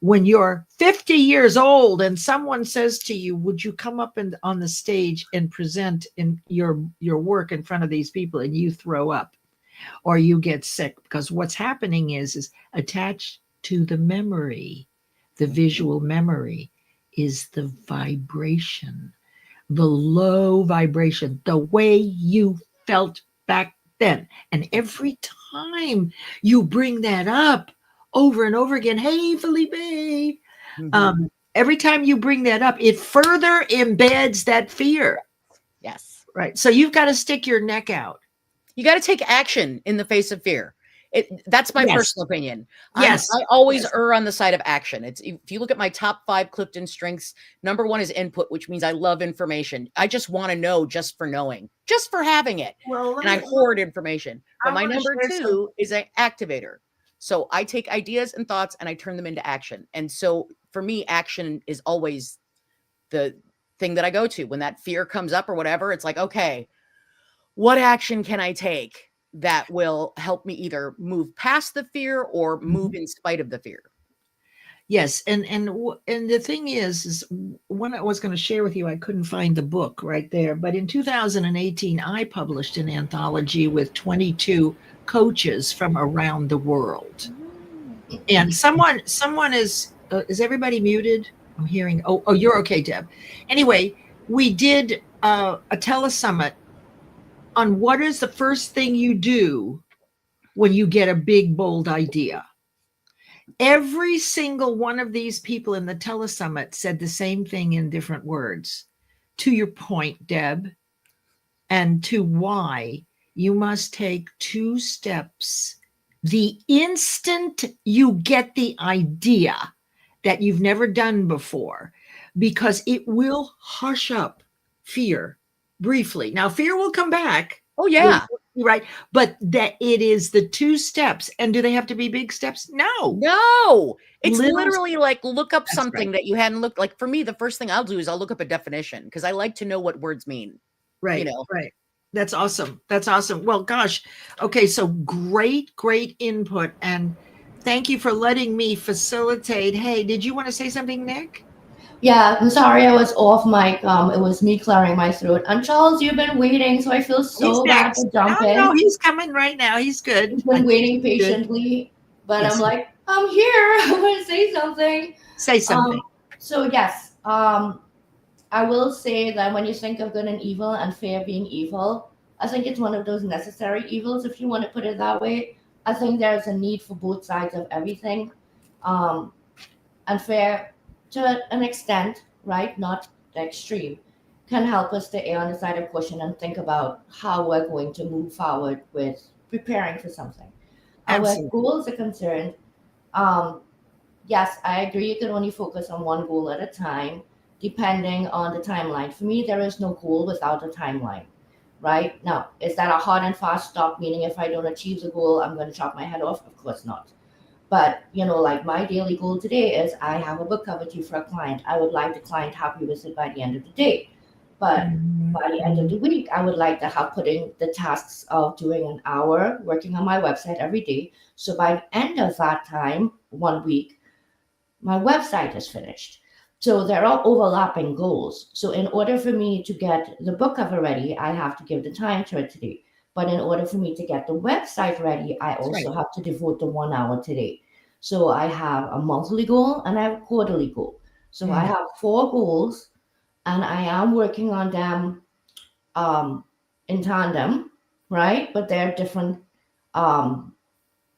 when you're 50 years old and someone says to you, would you come up on the stage and present in your work in front of these people, and you throw up or you get sick? Because what's happening is attached to the memory, the visual memory, is the vibration, the low vibration, the way you felt back then. And every time you bring that up over and over again, hey, Felipe, every time you bring that up, it further embeds that fear. Yes. Right. So you've got to stick your neck out. You got to take action in the face of fear. That's my Yes. personal opinion. Yes. I always Yes. err on the side of action. If you look at my top 5 Clifton strengths, number 1 is input, which means I love information. I just want to know just for knowing, just for having it. Well, And I hoard information. But I my want to number share some. 2 is an activator. So I take ideas and thoughts and I turn them into action. And so for me, action is always the thing that I go to when that fear comes up or whatever. It's like, okay, what action can I take that will help me either move past the fear or move in spite of the fear? Yes, and the thing is when I was going to share with you, I couldn't find the book right there. But in 2018, I published an anthology with 22 coaches from around the world. And someone is everybody muted? I'm hearing. Oh, you're okay, Deb. Anyway, we did a telesummit on what is the first thing you do when you get a big bold idea. Every single one of these people in the telesummit said the same thing in different words. To your point, Deb, and to why you must take 2 steps the instant you get the idea that you've never done before, because it will hush up fear briefly. Now, fear will come back. Oh, yeah. Right. But that it is the 2 steps. And do they have to be big steps? No. No. It's Little literally like look up That's something right. that you hadn't looked. Like for me, the first thing I'll do is I'll look up a definition because I like to know what words mean. Right. know. Right. That's awesome. That's awesome. Well, gosh. Okay. So great input. And thank you for letting me facilitate. Hey, did you want to say something, Nick? Yeah, I'm sorry I was off mic. It was me clearing my throat. And Charles, you've been waiting, so I feel He's so bad next. to jump No, in. he's coming right now. He's good. He's I been think waiting he's good. patiently, but Yes. I'm like, I'm here. I'm going to say something. Say something. So yes, I will say that when you think of good and evil and fear being evil, I think it's one of those necessary evils, if you want to put it that way. I think there's a need for both sides of everything. And fear, to an extent, right, not the extreme, can help us to err on the side of caution and think about how we're going to move forward with preparing for something. And where Absolutely. goals are concerned, um, yes, I agree. You can only focus on one goal at a time, depending on the timeline. For me, there is no goal without a timeline, right? Now, is that a hard and fast stop, meaning if I don't achieve the goal, I'm going to chop my head off? Of course not. But, like my daily goal today is I have a book cover due for a client. I would like the client happy with it by the end of the day. But by the end of the week, I would like to have putting the tasks of doing an hour working on my website every day. So by the end of that time, 1 week, my website is finished. So there are overlapping goals. So in order for me to get the book cover ready, I have to give the time to it today. But in order for me to get the website ready, I also have to devote the 1 hour today. So I have a monthly goal and I have a quarterly goal. So I have 4 goals and I am working on them in tandem, right? But they're different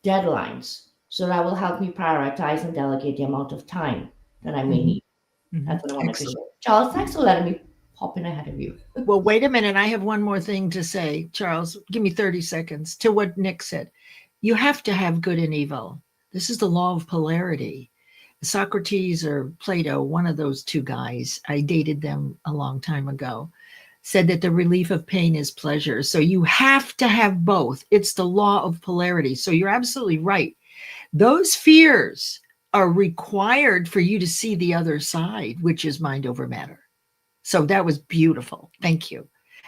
deadlines. So that will help me prioritize and delegate the amount of time that I may need. That's what I wanted to share. Charles, thanks for letting me pop in ahead of you. Well, wait a minute. I have one more thing to say. Charles, give me 30 seconds to what Nick said. You have to have good and evil. This is the law of polarity. Socrates or Plato, one of those 2 guys, I dated them a long time ago, said that the relief of pain is pleasure. So you have to have both. It's the law of polarity. So you're absolutely right. Those fears are required for you to see the other side, which is mind over matter. So that was beautiful. Thank you.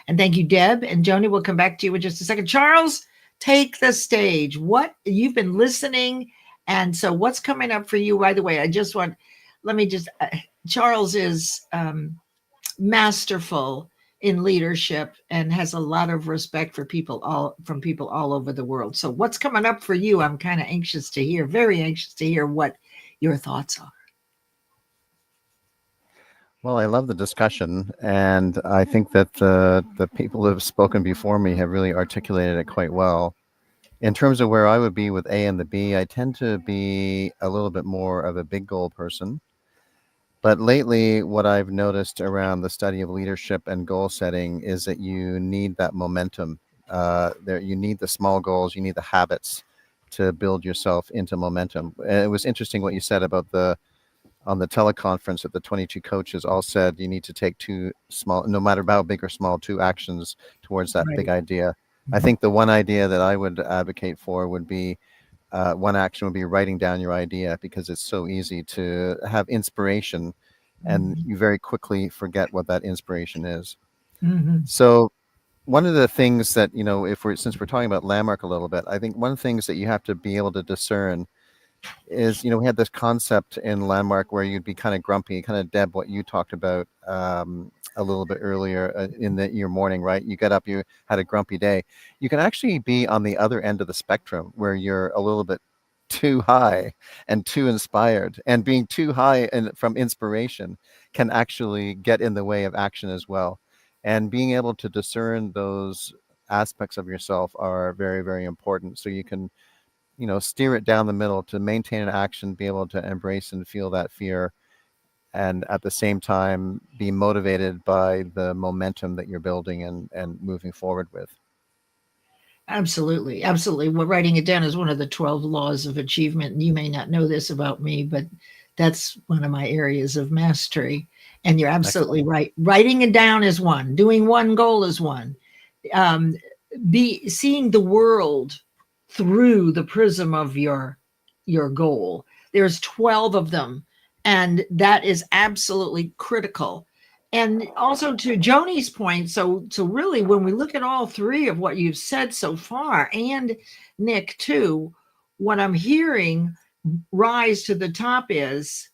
And thank you, Deb. And Joni, we'll come back to you in just a second. Charles, take the stage. What you've been listening. And so what's coming up for you? By the way, Charles is masterful in leadership and has a lot of respect for people all over the world. So what's coming up for you? I'm kind of anxious to hear, very anxious to hear what your thoughts are. Well, I love the discussion, and I think that the people who have spoken before me have really articulated it quite well. In terms of where I would be with A and the B, I tend to be a little bit more of a big goal person. But lately, what I've noticed around the study of leadership and goal setting is that you need that momentum. You need the small goals, you need the habits to build yourself into momentum. And it was interesting what you said about on the teleconference that the 22 coaches all said you need to take two small, no matter how big or small, two actions towards that big Right. idea. I think the one idea that I would advocate for would be one action would be writing down your idea, because it's so easy to have inspiration and you very quickly forget what that inspiration is. Mhm. So one of the things that, since we're talking about landmark a little bit, I think one of the things that you have to be able to discern is, we had this concept in landmark where you'd be kind of grumpy, kind of Deb, what you talked about a little bit earlier in your morning, right? You got up, you had a grumpy day. You can actually be on the other end of the spectrum where you're a little bit too high and too inspired, and being too high and from inspiration can actually get in the way of action as well. And being able to discern those aspects of yourself are very, very important, so you can steer it down the middle to maintain an action, be able to embrace and feel that fear, and at the same time be motivated by the momentum that you're building and moving forward with. Absolutely. Absolutely. Well, writing it down is one of the 12 laws of achievement. And you may not know this about me, but that's one of my areas of mastery. And you're absolutely right. Writing it down is one, doing one goal is one. Um, be seeing the world through the prism of your goal. There's 12 of them, and that is absolutely critical. And also to Joni's point, so really when we look at all three of what you've said so far, and Nick too, what I'm hearing rise to the top is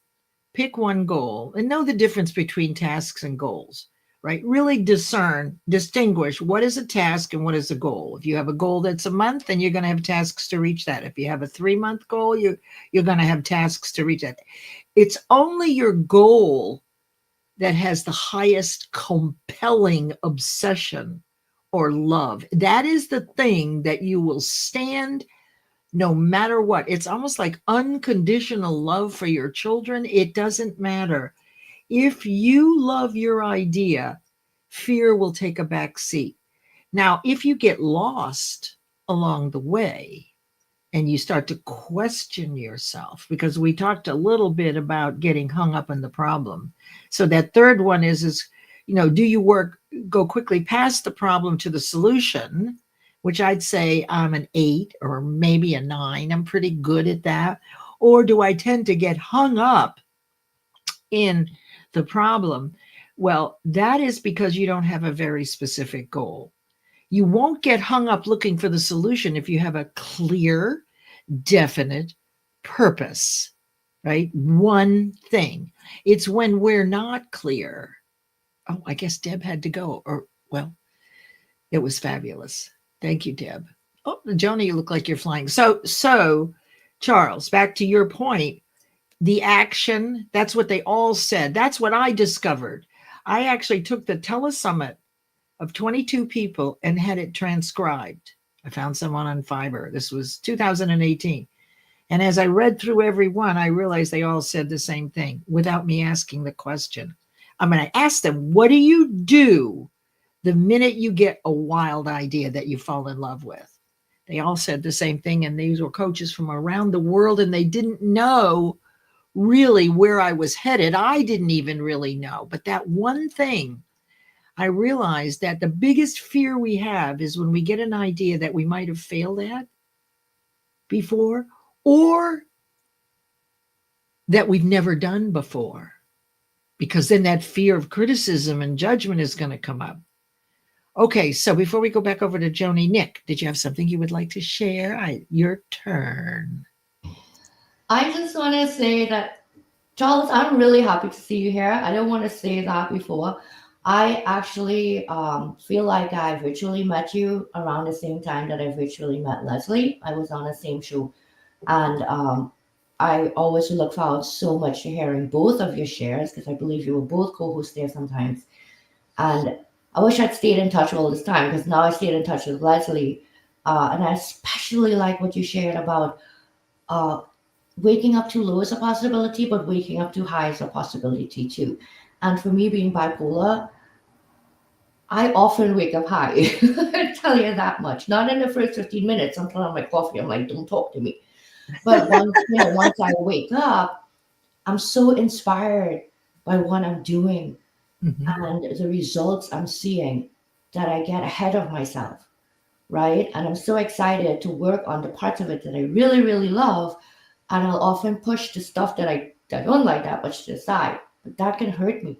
pick one goal and know the difference between tasks and goals, right? Really distinguish what is a task and what is a goal. If you have a goal that's a month, then you're going to have tasks to reach that. If you have a 3-month goal, you're going to have tasks to reach that. It's only your goal that has the highest compelling obsession or love. That is the thing that you will stand no matter what. It's almost like unconditional love for your children. It doesn't matter. If you love your idea, fear will take a back seat. Now, if you get lost along the way and you start to question yourself, because we talked a little bit about getting hung up on the problem. So that third one is do you go quickly past the problem to the solution, which I'd say I'm an 8 or maybe a 9. I'm pretty good at that. Or do I tend to get hung up in the problem? Well, that is because you don't have a very specific goal. You won't get hung up looking for the solution if you have a clear, definite purpose, right? One thing. It's when we're not clear. Oh, I guess Deb had to go. Well, it was fabulous. Thank you, Deb. Oh, Joni, you look like you're flying. So, Charles, back to your point, the action, that's what they all said. That's what I discovered. I actually took the telesummit of 22 people and had it transcribed. I found someone on Fiverr. This was 2018. And as I read through every one, I realized they all said the same thing without me asking the question. I'm going to ask them, what do you do the minute you get a wild idea that you fall in love with? They all said the same thing. And these were coaches from around the world, and they didn't know really where I was headed. I didn't even really know. But that one thing, I realized that the biggest fear we have is when we get an idea that we might have failed at before, or that we've never done before, because then that fear of criticism and judgment is going to come up. Okay, so before we go back over to Joni, Nick, did you have something you would like to share? Your turn. I just want to say that, Charles, I'm really happy to see you here. I don't want to say that before. I actually feel like I virtually met you around the same time that I virtually met Leslie. I was on the same show. And I always look forward so much to hearing both of your shares, because I believe you were both co-hosts there sometimes. And I wish I'd stayed in touch all this time, because now I stayed in touch with Leslie. And I especially like what you shared about waking up too low is a possibility, but waking up too high is a possibility too. And for me, being bipolar, I often wake up high. I tell you that much. Not in the first 15 minutes until I'm my coffee. I'm like, don't talk to me. But once I wake up, I'm so inspired by what I'm doing Mhm. and the results I'm seeing that I get ahead of myself, right? And I'm so excited to work on the parts of it that I really, really love. And I'll often push the stuff that don't like that much to the side. But that can hurt me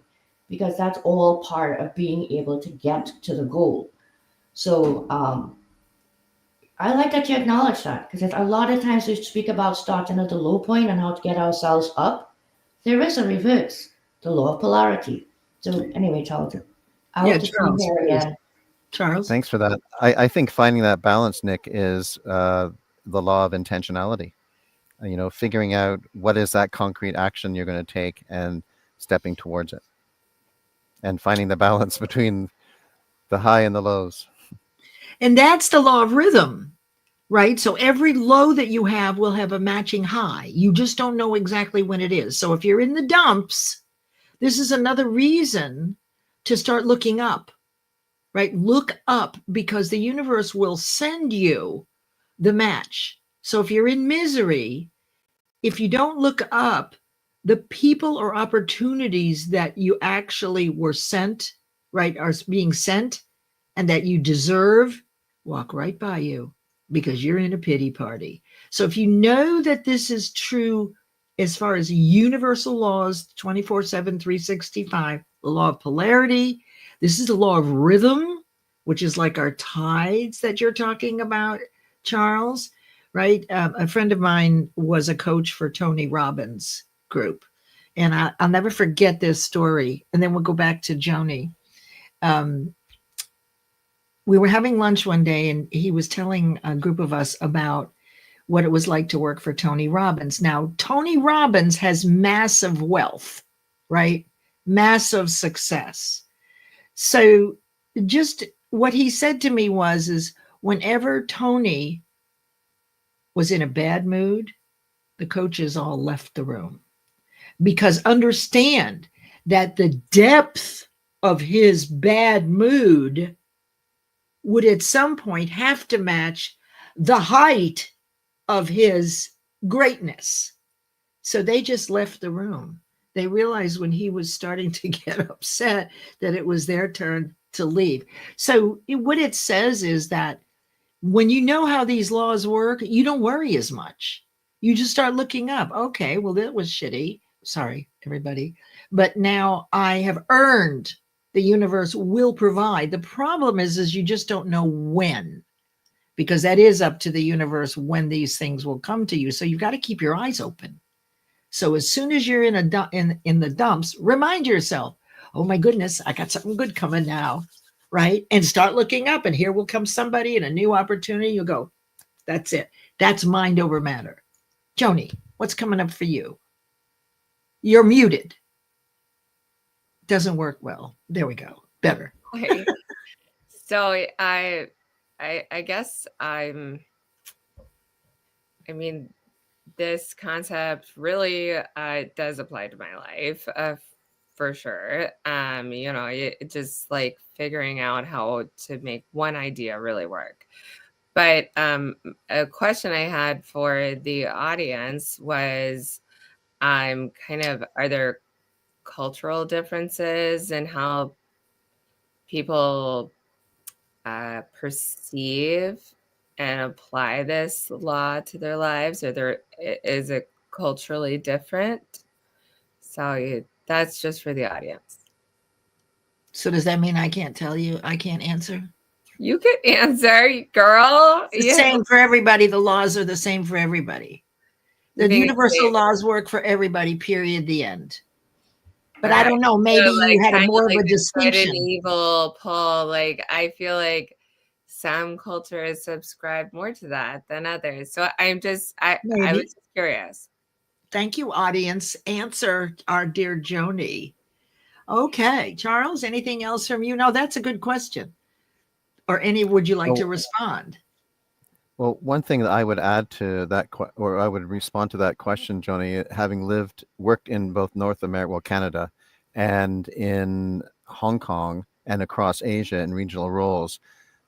because that's all part of being able to get to the goal. So I like that you acknowledge that because a lot of times we speak about starting at the low point and how to get ourselves up. There is a reverse, the law of polarity. So anyway, Charles, Yeah, out to see Charles, here please. again. Charles. Thanks for that. I think finding that balance, Nick, is the law of intentionality. Figuring out what is that concrete action you're going to take and stepping towards it, and finding the balance between the high and the lows. And that's the law of rhythm, right? So every low that you have will have a matching high. You just don't know exactly when it is. So if you're in the dumps, this is another reason to start looking up, right? Look up because the universe will send you the match. So if you're in misery, if you don't look up, the people or opportunities that you actually were sent, right, are being sent and that you deserve walk right by you because you're in a pity party. So if you know that this is true as far as universal laws 24/7 365, the law of polarity, this is the law of rhythm, which is like our tides that you're talking about, Charles, right? A friend of mine was a coach for Tony Robbins group, and I'll never forget this story. And then we'll go back to Joni. Um, we were having lunch one day, and he was telling a group of us about what it was like to work for Tony Robbins. Now, Tony Robbins has massive wealth, right? Massive success. So, just what he said to me is whenever Tony was in a bad mood, the coaches all left the room because understand that the depth of his bad mood would at some point have to match the height of his greatness. So they just left the room. They realized when he was starting to get upset that it was their turn to leave. So what it says is that when you know how these laws work, you don't worry as much. You just start looking up. Okay, well, that was shitty. Sorry, everybody. But now I have earned the universe will provide. The problem is you just don't know when, because that is up to the universe when these things will come to you. So you've got to keep your eyes open. So as soon as you're in in the dumps, remind yourself, oh my goodness, I got something good coming now, right? And start looking up, and here will come somebody and a new opportunity. You'll go, that's it. That's mind over matter. Joni, what's coming up for you? You're muted. Doesn't work well. There we go. Better. Okay. So I guess I mean, this concept really does apply to my life for sure. It just like figuring out how to make one idea really work. But a question I had for the audience was kind of, are there cultural differences in how people perceive and apply this law to their lives? Is it culturally different? So that's just for the audience. So does that mean I can't tell you? I can't answer? You can answer, girl. It's the same for everybody. The laws are the same for everybody. The universal laws work for everybody, period, the end. But I don't know, maybe you had more of a distinction. Good and evil pull. Like, I feel like some cultures subscribe more to that than others. So I was just curious. Thank you, audience. Answer our dear Joni. Okay, Charles, anything else from you? No, that's a good question. Or would you like to respond? Well, one thing that I would add to that, or I would respond to that question, Joni, having worked in both North America, Canada, and in Hong Kong, and across Asia in regional roles,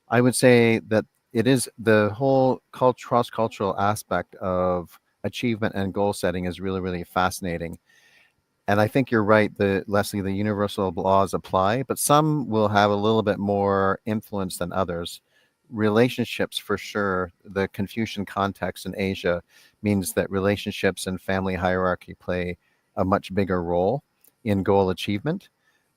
I would say that it is the whole cross-cultural aspect of achievement and goal setting is really, really fascinating. And I think you're right, Leslie, the universal laws apply, but some will have a little bit more influence than others. Relationships, for sure, the Confucian context in Asia means that relationships and family hierarchy play a much bigger role in goal achievement.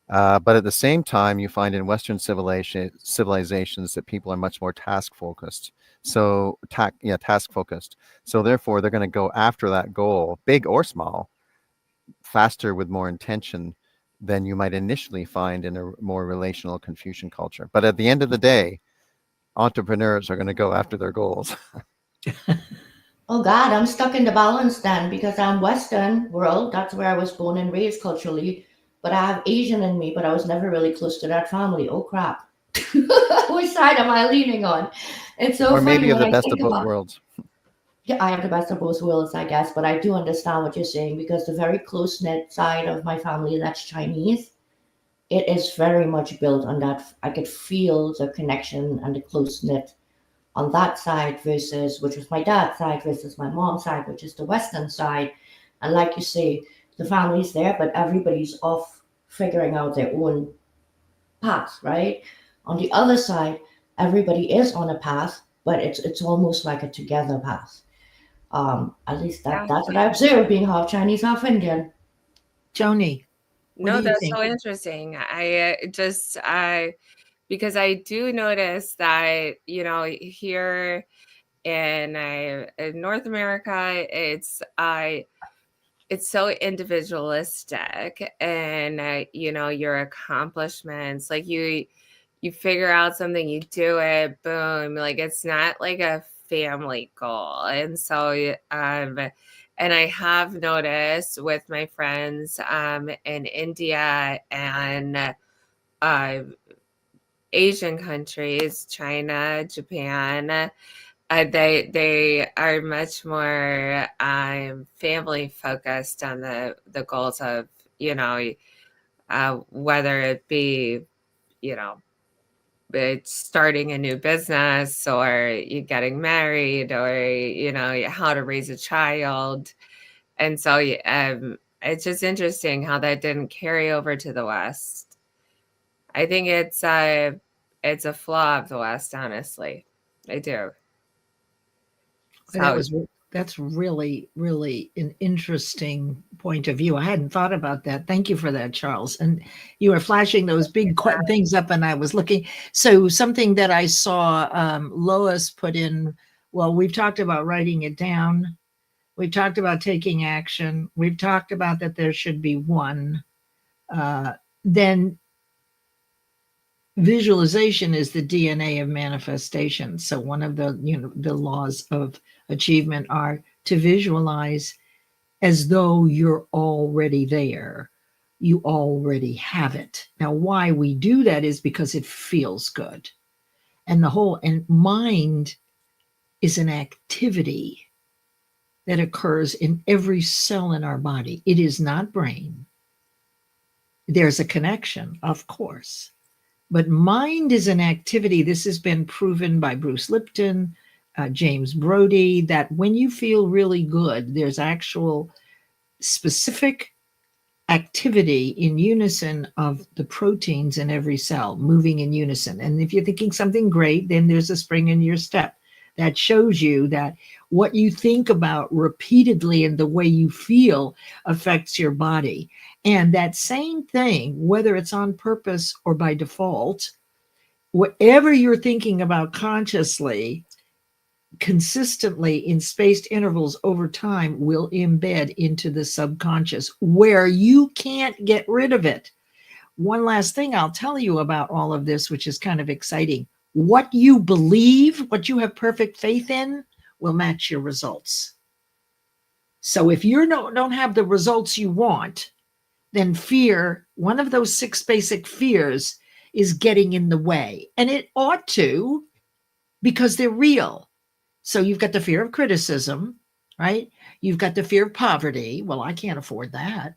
But at the same time, you find in Western civilizations that people are much more task focused. So, task focused. So therefore, they're going to go after that goal, big or small, faster with more intention than you might initially find in a more relational Confucian culture. But at the end of the day, entrepreneurs are going to go after their goals. Oh God, I'm stuck in the balance then because I'm Western world. That's where I was born and raised culturally. But I have Asian in me, but I was never really close to that family. Oh crap. Which side am I leaning on? It's so Or maybe funny you have when the I best of think both about, worlds. yeah, I have the best of both worlds, I guess, but I do understand what you're saying because the very close knit side of my family that's Chinese, it is very much built on that. I could feel the connection and the close knit on that side versus which was my dad's side versus my mom's side, which is the Western side. And like you say, the family's there, but everybody's off figuring out their own path, right? On the other side, everybody is on a path, but it's almost like a together path. At least Yeah. that's what I observed being half Chinese, half Indian. Joni, what do No, you that's think? so interesting. I because I do notice that, here in North America, it's so individualistic, and your accomplishments, like you figure out something, you do it, boom, like it's not like a family goal. And so and I have noticed with my friends in India and uh Asian countries, China, Japan, they are much more family focused on the goals of, whether it be, you know it's starting a new business, or you getting married, or how to raise a child. And so it's just interesting how that didn't carry over to the West. I think it's a flaw of the West, honestly. I do. That So was that's really really an interesting point of view. I hadn't thought about that. Thank you for that, Charles. And you were flashing those big things up, and I was looking. So something that I saw Lois put in. Well, we've talked about writing it down. We've talked about taking action. We've talked about that there should be one. Then visualization is the DNA of manifestation. So one of the laws of achievement are to visualize as though you're already there. You already have it. Now, why we do that is because it feels good. And mind is an activity that occurs in every cell in our body. It is not brain. There's a connection, of course, but mind is an activity. This has been proven by Bruce Lipton, James Brody, that when you feel really good, there's actual specific activity in unison of the proteins in every cell moving in unison. And if you're thinking something great, then there's a spring in your step. That shows you that what you think about repeatedly and the way you feel affects your body. And that same thing, whether it's on purpose or by default, whatever you're thinking about consciously, consistently in spaced intervals over time will embed into the subconscious where you can't get rid of it. One last thing I'll tell you about all of this, which is kind of exciting. What you believe, what you have perfect faith in, will match your results. So if you don't have the results you want, then fear, one of those 6 basic fears, is getting in the way. And it ought to, because they're real. So you've got the fear of criticism, right? You've got the fear of poverty. Well, I can't afford that.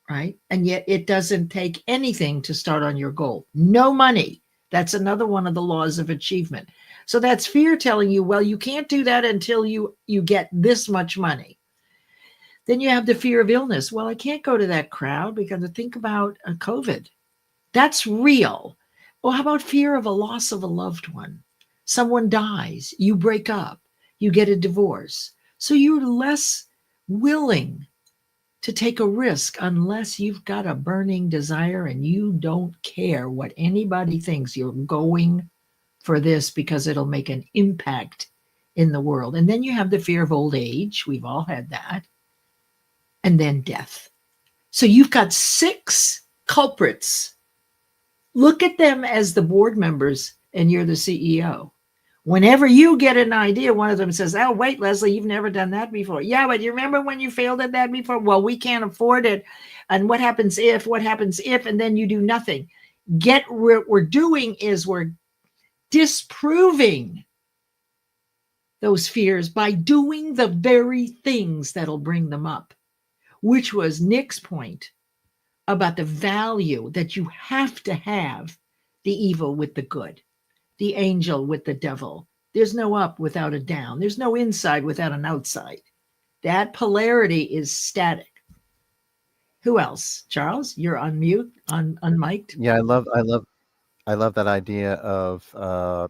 right? And yet it doesn't take anything to start on your goal. No money. That's another one of the laws of achievement. So that's fear telling you, well, you can't do that until you get this much money. Then you have the fear of illness. Well, I can't go to that crowd because I think about COVID. That's real. Well, how about fear of a loss of a loved one? Someone dies, you break up, you get a divorce. So you're less willing to take a risk unless you've got a burning desire and you don't care what anybody thinks. You're going for this because it'll make an impact in the world. And then you have the fear of old age. We've all had that. And then death. So you've got 6 culprits. Look at them as the board members and you're the CEO. Whenever you get an idea, one of them says, oh, wait, Leslie, you've never done that before. Yeah, but you remember when you failed at that before? Well, we can't afford it. And what happens if, and then you do nothing. What we're doing is we're disproving those fears by doing the very things that'll bring them up, which was Nick's point about the value that you have to have the evil with the good, the angel with the devil. There's no up without a down. There's no inside without an outside. That polarity is static. Who else? Charles, you're on mute, unmiked. Yeah, I love that idea of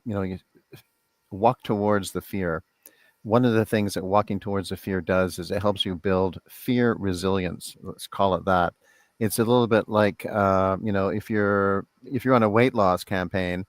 you walk towards the fear. One of the things that walking towards the fear does is it helps you build fear resilience. Let's call it that. It's a little bit like if you're on a weight loss campaign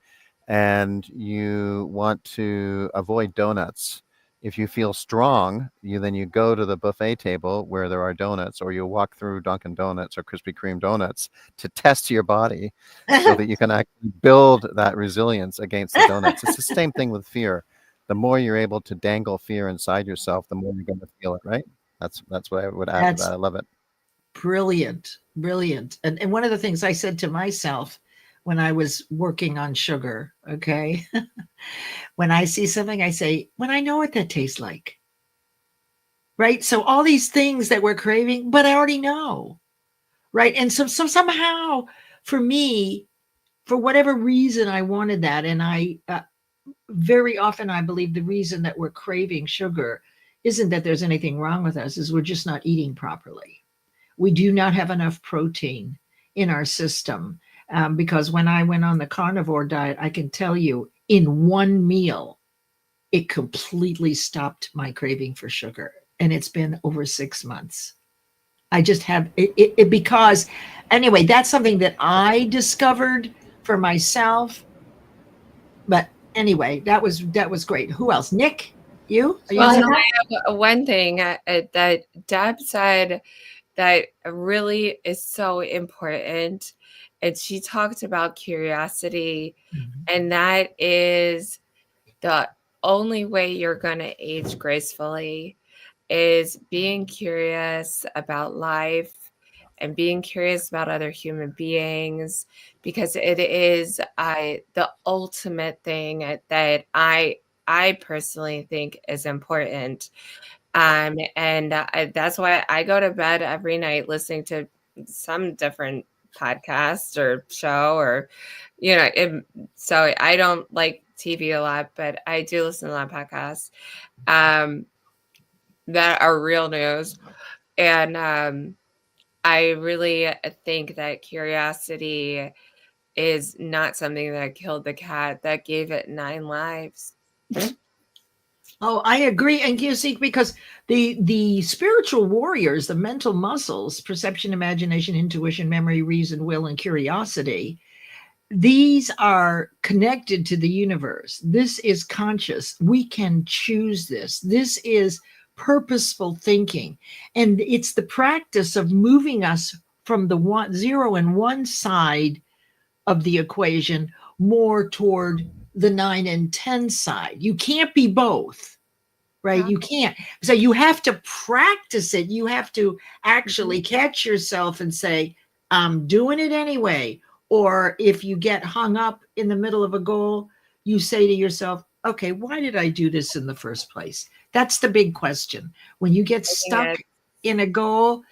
and you want to avoid donuts. If you feel strong, you go to the buffet table where there are donuts, or you walk through Dunkin' Donuts or Krispy Kreme donuts to test your body so that you can actually build that resilience against the donuts. It's the same thing with fear. The more you're able to dangle fear inside yourself, the more you're going to feel it, right? That's what I would add to That's that. I love it. brilliant, brilliant. And one of the things I said to myself when I was working on sugar, okay, when I see something, I say, when I know what that tastes like, right? So all these things that we're craving, but I already know, right? And so somehow for me, for whatever reason, I wanted that. And I very often, I believe the reason that we're craving sugar isn't that there's anything wrong with us, is we're just not eating properly. We do not have enough protein in our system. Because when I went on the carnivore diet, I can tell you in one meal, it completely stopped my craving for sugar. And it's been over 6 months. I just have it because, anyway, that's something that I discovered for myself. But anyway, that was great. Who else? Nick, you? Are you Well, I So have, I have one thing that Deb said that really is so important. And she talked about curiosity, and that is the only way you're going to age gracefully is being curious about life and being curious about other human beings, because it is the ultimate thing that I personally think is important. And that's why I go to bed every night listening to some different podcast or show, or so I don't like TV a lot, but I do listen to a lot of podcasts that are real news. And I really think that curiosity is not something that killed the cat, that gave it 9 lives. Oh, I agree. And you see, because the spiritual warriors, the mental muscles, perception, imagination, intuition, memory, reason, will, and curiosity, these are connected to the universe. This is conscious. We can choose this. This is purposeful thinking. And it's the practice of moving us from the 0 and 1 side of the equation more toward the 9 and 10 side. You can't be both, right? Yeah. You can't. So you have to practice it. You have to actually catch yourself and say, I'm doing it anyway. Or if you get hung up in the middle of a goal, you say to yourself, okay, why did I do this in the first place? That's the big question. When you get I think stuck it's in a goal,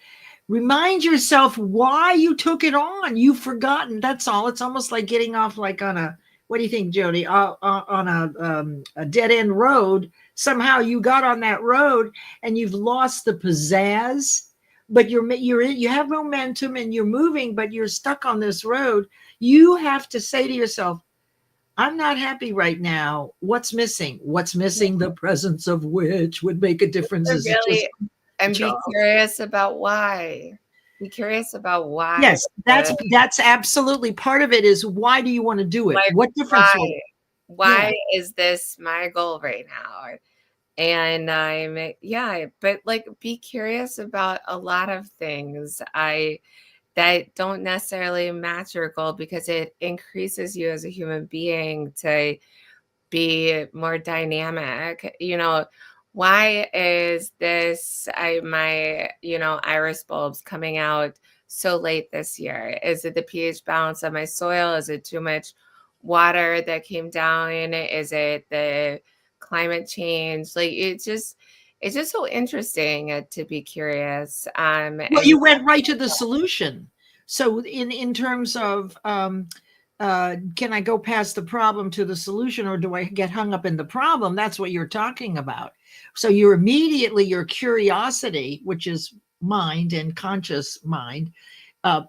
Remind yourself why you took it on. You've forgotten. That's all. It's almost like getting off like on a, what do you think, Jody? On a dead end road. Somehow you got on that road and you've lost the pizzazz, but you have momentum and you're moving, but you're stuck on this road. You have to say to yourself, I'm not happy right now. What's missing? What's missing? The presence of which would make a difference. Is it just and be Charles? curious about why. Be curious about why. Yes, that's absolutely part of it. Is why do you want to do it? Like, What difference will it? why is this my goal right now? And but like be curious about a lot of things that don't necessarily match your goal, because it increases you as a human being to be more dynamic. Why is this my iris bulbs coming out so late this year? Is it the pH balance of my soil? Is it too much water that came down? Is it the climate change? Like it's just so interesting to be curious. Well, And you went right to the solution. So in terms of can I go past the problem to the solution, or do I get hung up in the problem? That's what you're talking about. So you're immediately, your curiosity, which is mind and conscious mind,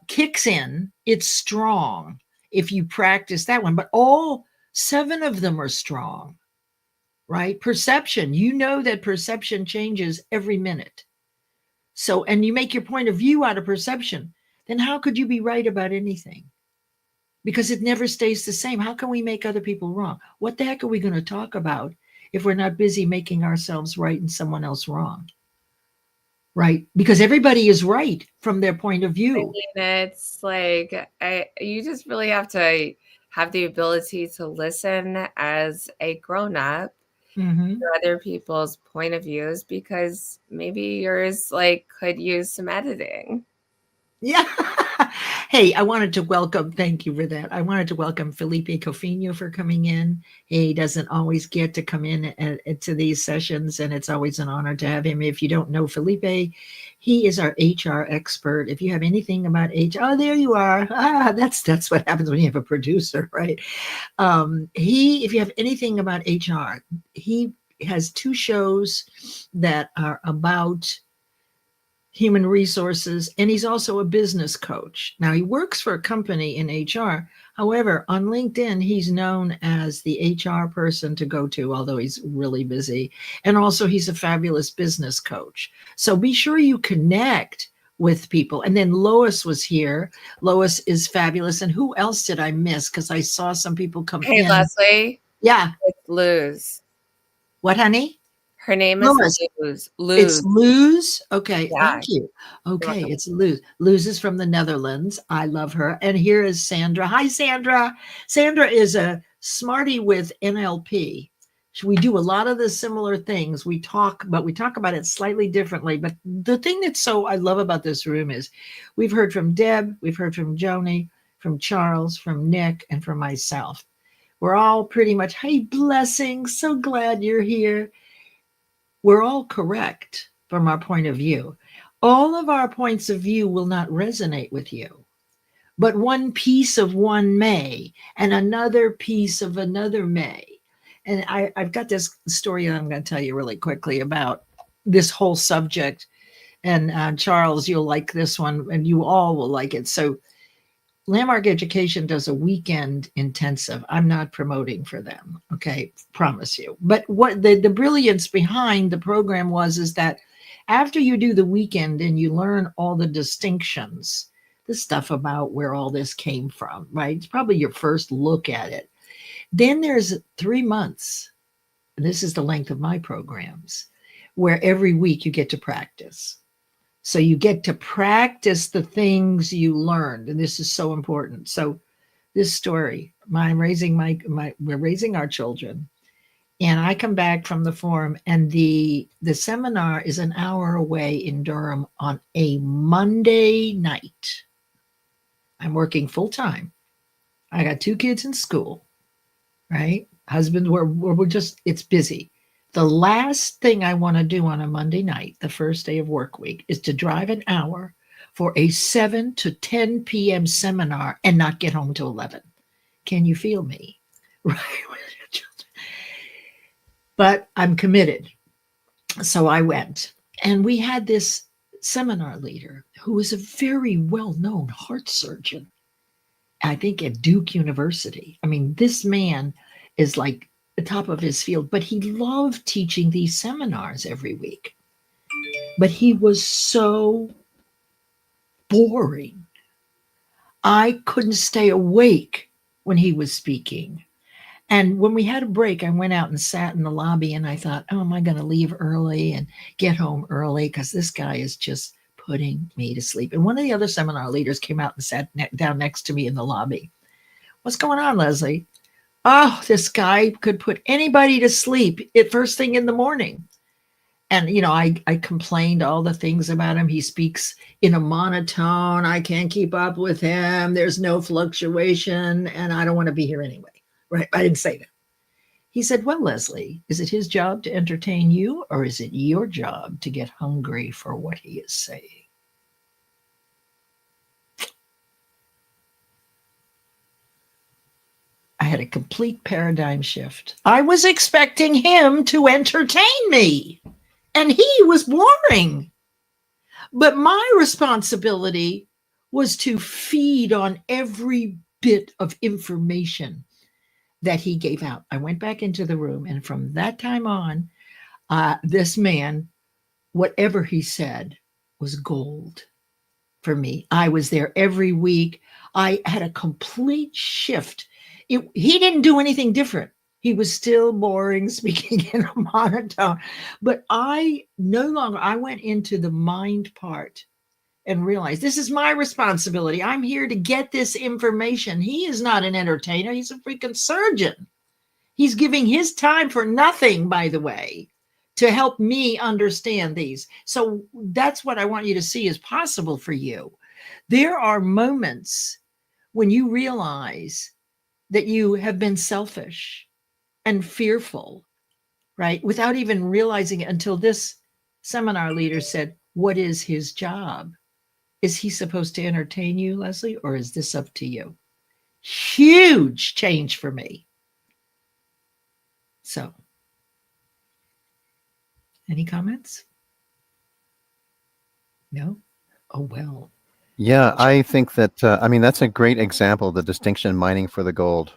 kicks in. It's strong if you practice that one, but all 7 of them are strong, right? Perception, you know that perception changes every minute. So, and you make your point of view out of perception, then how could you be right about anything? Because it never stays the same. How can we make other people wrong? What the heck are we going to talk about if we're not busy making ourselves right and someone else wrong? Right? Because everybody is right from their point of view. It's like you just really have to have the ability to listen as a grown-up to other people's point of views, because maybe yours could use some editing. Yeah. Hey, I wanted to welcome, thank you for that. I wanted to welcome Felipe Cofino for coming in. He doesn't always get to come in to these sessions, and it's always an honor to have him. If you don't know Felipe, he is our HR expert. If you have anything about HR, oh, there you are. That's what happens when you have a producer, right? If you have anything about HR, he has 2 shows that are about human resources, and he's also a business coach. Now, he works for a company in HR. However, on LinkedIn, he's known as the HR person to go to, although he's really busy. And also, he's a fabulous business coach. So be sure you connect with people. And then Lois was here. Lois is fabulous. And who else did I miss? Because I saw some people come in. Hey, Leslie. Yeah. It's Luz. What, honey? Her name Lois. is Luz. It's Luz. Okay, Yeah. thank you. Okay, it's Luz. Luz is from the Netherlands. I love her. And here is Sandra. Hi, Sandra. Sandra is a smarty with NLP. We do a lot of the similar things. We talk about it slightly differently. But the thing that's so I love about this room is we've heard from Deb, we've heard from Joni, from Charles, from Nick, and from myself. We're all pretty much, hey, blessings. So glad you're here. We're all correct from our point of view. All of our points of view will not resonate with you, but one piece of one may, and another piece of another may. And I've got this story that I'm going to tell you really quickly about this whole subject. And Charles, you'll like this one, and you all will like it. So Landmark Education does a weekend intensive. I'm not promoting for them, okay? Promise you. But what the brilliance behind the program is that after you do the weekend and you learn all the distinctions, the stuff about where all this came from, right? It's probably your first look at it. Then there's 3 months, and this is the length of my programs, where every week you get to practice. So you get to practice the things you learned. And this is so important. So this story, we're raising our children. And I come back from the forum, and the seminar is an hour away in Durham on a Monday night. I'm working full time. I got 2 kids in school, right? Husband, we're just, it's busy. The last thing I want to do on a Monday night, the first day of work week, is to drive an hour for a 7 to 10 p.m. seminar and not get home till 11. Can you feel me? Right. But I'm committed. So I went, and we had this seminar leader who was a very well-known heart surgeon, I think at Duke University. I mean, this man is like the top of his field, but he loved teaching these seminars every week. But he was so boring. I couldn't stay awake when he was speaking. And when we had a break, I went out and sat in the lobby, and I thought, oh, am I going to leave early and get home early? Because this guy is just putting me to sleep. And one of the other seminar leaders came out and sat down next to me in the lobby. What's going on, Leslie? Oh, this guy could put anybody to sleep at first thing in the morning. And, I complained all the things about him. He speaks in a monotone. I can't keep up with him. There's no fluctuation, and I don't want to be here anyway. Right? I didn't say that. He said, well, Leslie, is it his job to entertain you, or is it your job to get hungry for what he is saying? I had a complete paradigm shift. I was expecting him to entertain me, and he was boring. But my responsibility was to feed on every bit of information that he gave out. I went back into the room, and from that time on, this man, whatever he said, was gold for me. I was there every week. I had a complete shift. He didn't do anything different. He was still boring, speaking in a monotone. But I went into the mind part and realized this is my responsibility. I'm here to get this information. He is not an entertainer. He's a freaking surgeon. He's giving his time for nothing, by the way, to help me understand these. So that's what I want you to see is possible for you. There are moments when you realize that you have been selfish and fearful, right? Without even realizing it until this seminar leader said, what is his job? Is he supposed to entertain you, Leslie, or is this up to you? Huge change for me. So, any comments? No? Oh, well. Yeah, I think that that's a great example, the distinction mining for the gold,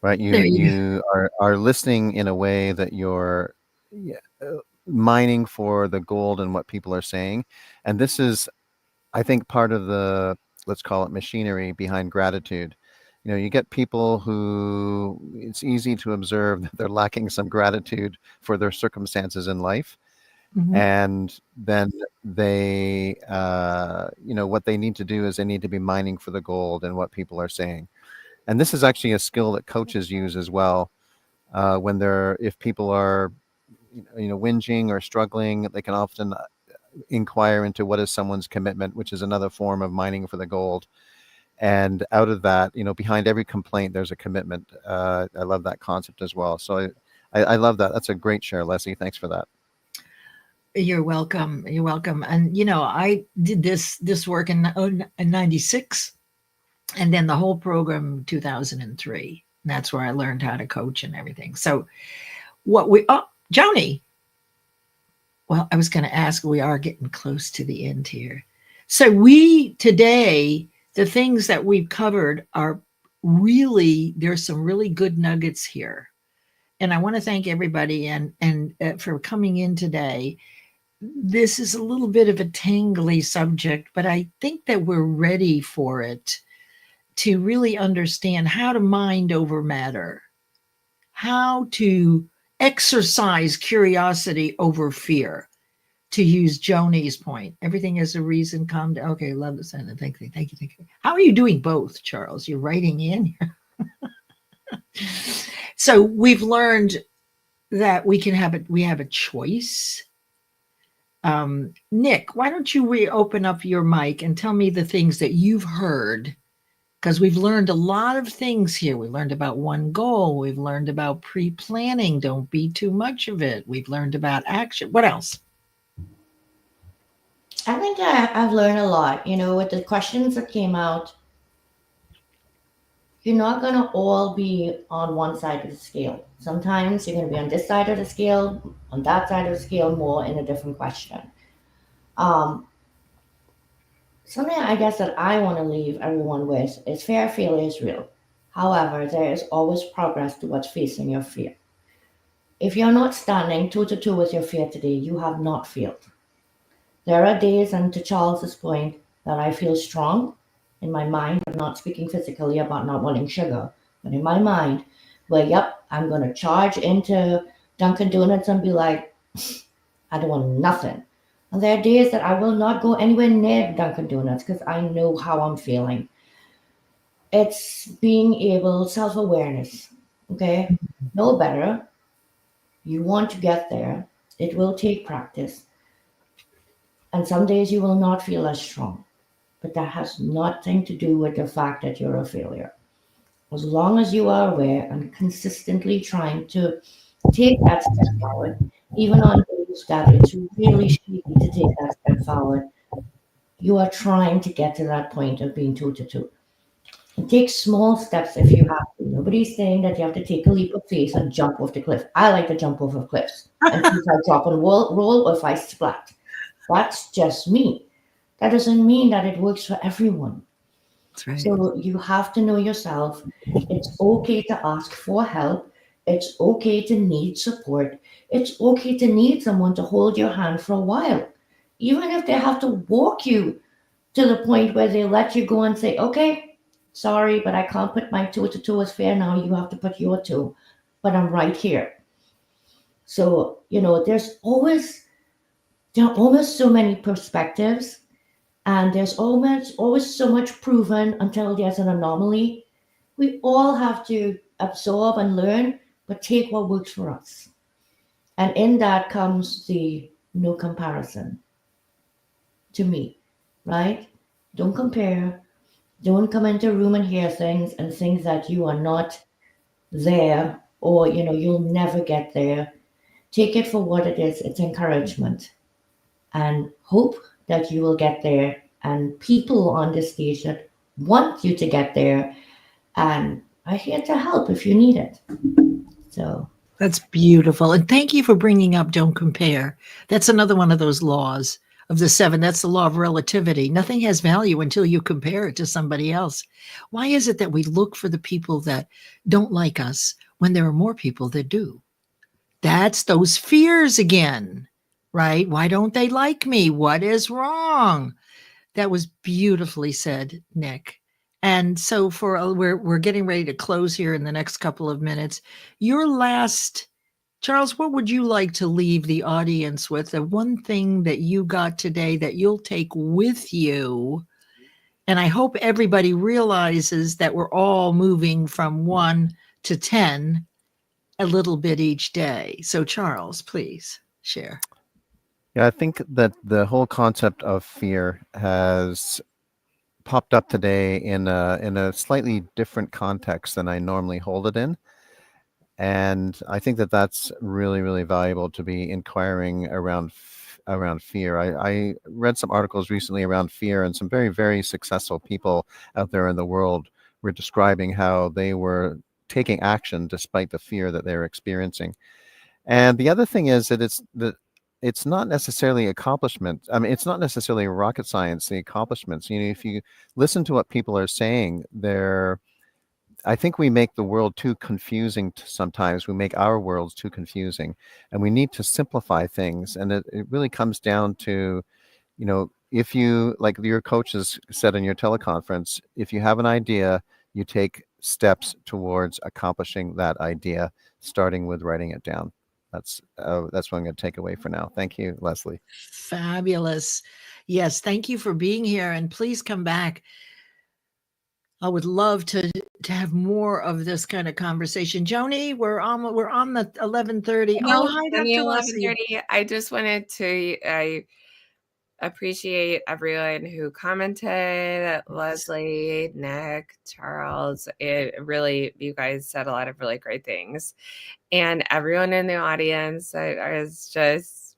right? You are listening in a way that you're mining for the gold and what people are saying. And this is, I think, part of the, let's call it machinery behind gratitude. You get people who it's easy to observe that they're lacking some gratitude for their circumstances in life. Mm-hmm. And then they, what they need to do is they need to be mining for the gold and what people are saying. And this is actually a skill that coaches use as well. If people are, whinging or struggling, they can often inquire into what is someone's commitment, which is another form of mining for the gold. And out of that, behind every complaint, there's a commitment. I love that concept as well. So I love that. That's a great share, Leslie. Thanks for that. You're welcome. You're welcome. And, I did this work in 96 and then the whole program 2003. And that's where I learned how to coach and everything. So Joni. Well, I was going to ask, we are getting close to the end here. So today, the things that we've covered are really, there's some really good nuggets here. And I want to thank everybody and for coming in today. This is a little bit of a tangly subject, but I think that we're ready for it to really understand how to mind over matter, how to exercise curiosity over fear. To use Joni's point, everything is a reason. Calm down. Okay, love the sentence. Thank you. How are you doing both, Charles? You're writing in. So we've learned that we have a choice. Nick, why don't you reopen up your mic and tell me the things that you've heard? Because we've learned a lot of things here. We learned about one goal. We've learned about pre-planning. Don't be too much of it. We've learned about action. What else? I think I've learned a lot. With the questions that came out, you're not going to all be on one side of the scale. Sometimes you're going to be on this side of the scale, on that side of the scale, more in a different question. Um, Something I guess that I want to leave everyone with is fear of failure is real. However, there is always progress towards facing your fear. If you're not standing toe to toe with your fear today, you have not failed. There are days, and to Charles's point, that I feel strong in my mind. I'm not speaking physically about not wanting sugar, but in my mind, where, yep, I'm going to charge into Dunkin' Donuts and be like, I don't want nothing. And there are days that I will not go anywhere near Dunkin' Donuts because I know how I'm feeling. It's being able, self awareness, okay? Know better. You want to get there. It will take practice. And some days you will not feel as strong. But that has nothing to do with the fact that you're a failure. As long as you are aware and consistently trying to take that step forward, even on days that it's really shaky to take that step forward, you are trying to get to that point of being toe to toe. And take small steps if you have to. Nobody's saying that you have to take a leap of faith and jump off the cliff. I like to jump off of cliffs and see if I drop and roll or if I splat. That's just me. That doesn't mean that it works for everyone. That's right. So you have to know yourself. It's okay to ask for help. It's okay to need support. It's okay to need someone to hold your hand for a while. Even if they have to walk you to the point where they let you go and say, okay, sorry, but I can't put my toe to toe with fair now. You have to put your toe, but I'm right here. So, there are always so many perspectives, and there's always so much proven until there's an anomaly. We all have to absorb and learn, but take what works for us. And in that comes the no comparison to me, right? Don't compare. Don't come into a room and hear things and think that you are not there, or you'll never get there. Take it for what it is. It's encouragement, and hope that you will get there, and people on the stage that want you to get there, and I'm here to help if you need it. So That's beautiful. And thank you for bringing up don't compare. That's another one of those laws of the seven. That's the law of relativity. Nothing has value until you compare it to somebody else. Why is it that we look for the people that don't like us when there are more people that do? That's those fears again, right? Why don't they like me? What is wrong? That was beautifully said, Nick. And so we're getting ready to close here in the next couple of minutes. Your last, Charles, what would you like to leave the audience with? The one thing that you got today that you'll take with you. And I hope everybody realizes that we're all moving from 1 to 10 a little bit each day. So Charles, please share. Yeah, I think that the whole concept of fear has popped up today in a slightly different context than I normally hold it in. And I think that that's really, really valuable to be inquiring around fear. I read some articles recently around fear, and some very, very successful people out there in the world were describing how they were taking action despite the fear that they're experiencing. And the other thing is that it's not necessarily accomplishment. I mean, it's not necessarily rocket science, the accomplishments. If you listen to what people are saying, I think we make the world too confusing sometimes. We make our worlds too confusing, and we need to simplify things. And it really comes down to, if you, like your coaches said in your teleconference, if you have an idea, you take steps towards accomplishing that idea, starting with writing it down. That's what I'm going to take away for now. Thank you, Leslie. Fabulous. Yes, thank you for being here, and please come back. I would love to have more of this kind of conversation. Joni, we're on the 11:30. No, Oh, hi, on the Dr. Leslie. 11:30, I just wanted to appreciate everyone who commented, Leslie, Nick, Charles. It really, you guys said a lot of really great things. And everyone in the audience is just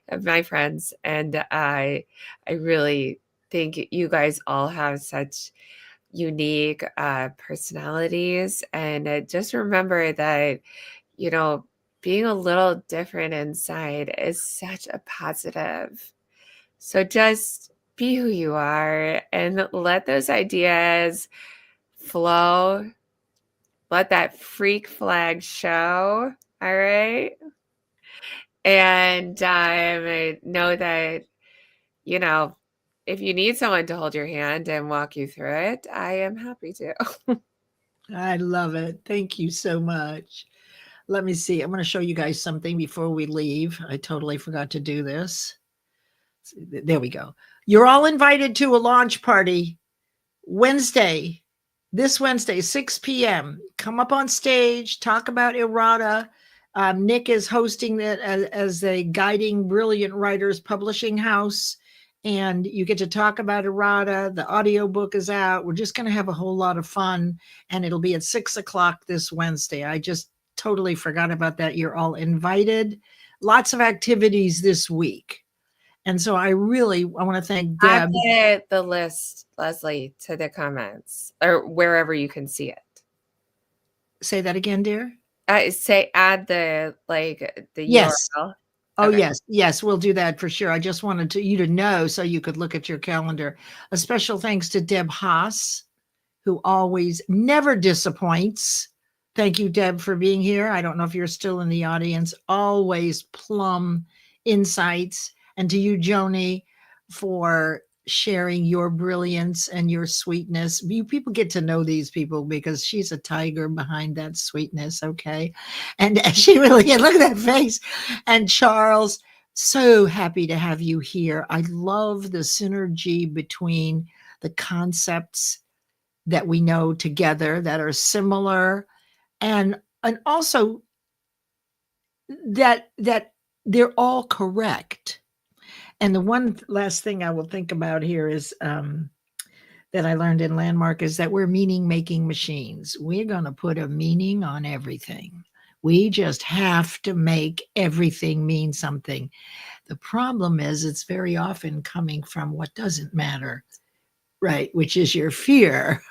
of my friends. And I really think you guys all have such unique personalities. And just remember that, being a little different inside is such a positive. So just be who you are and let those ideas flow. Let that freak flag show. All right. And know that, if you need someone to hold your hand and walk you through it, I am happy to. I love it. Thank you so much. Let me see. I'm going to show you guys something before we leave. I totally forgot to do this. There we go. You're all invited to a launch party Wednesday, this Wednesday, 6 p.m. Come up on stage, talk about errata. Nick is hosting it as a guiding brilliant writers publishing house. And you get to talk about errata. The audiobook is out. We're just going to have a whole lot of fun. And it'll be at 6 o'clock this Wednesday. I just totally forgot about that. You're all invited. Lots of activities this week. And so I want to thank Deb. Add the list, Leslie, to the comments or wherever you can see it. Say that again, dear. Add the yes. URL. Oh, okay. Yes, we'll do that for sure. I just wanted you to know so you could look at your calendar. A special thanks to Deb Haas, who always never disappoints. Thank you, Deb, for being here. I don't know if you're still in the audience. Always plum insights. And to you, Joni, for sharing your brilliance and your sweetness. You people get to know these people because she's a tiger behind that sweetness, okay? And she really, look at that face. And Charles, so happy to have you here. I love the synergy between the concepts that we know together that are similar and also that they're all correct. And the one last thing I will think about here is that I learned in Landmark is that we're meaning-making machines. We're going to put a meaning on everything. We just have to make everything mean something. The problem is it's very often coming from what doesn't matter, right? Which is your fear,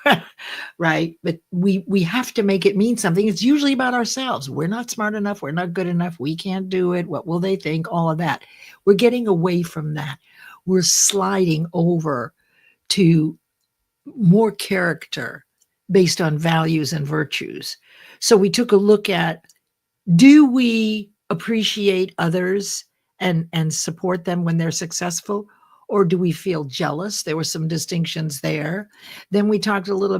right? But we have to make it mean something. It's usually about ourselves. We're not smart enough. We're not good enough. We can't do it. What will they think? All of that. We're getting away from that. We're sliding over to more character based on values and virtues. So we took a look at, do we appreciate others and support them when they're successful? Or do we feel jealous? There were some distinctions there. Then we talked a little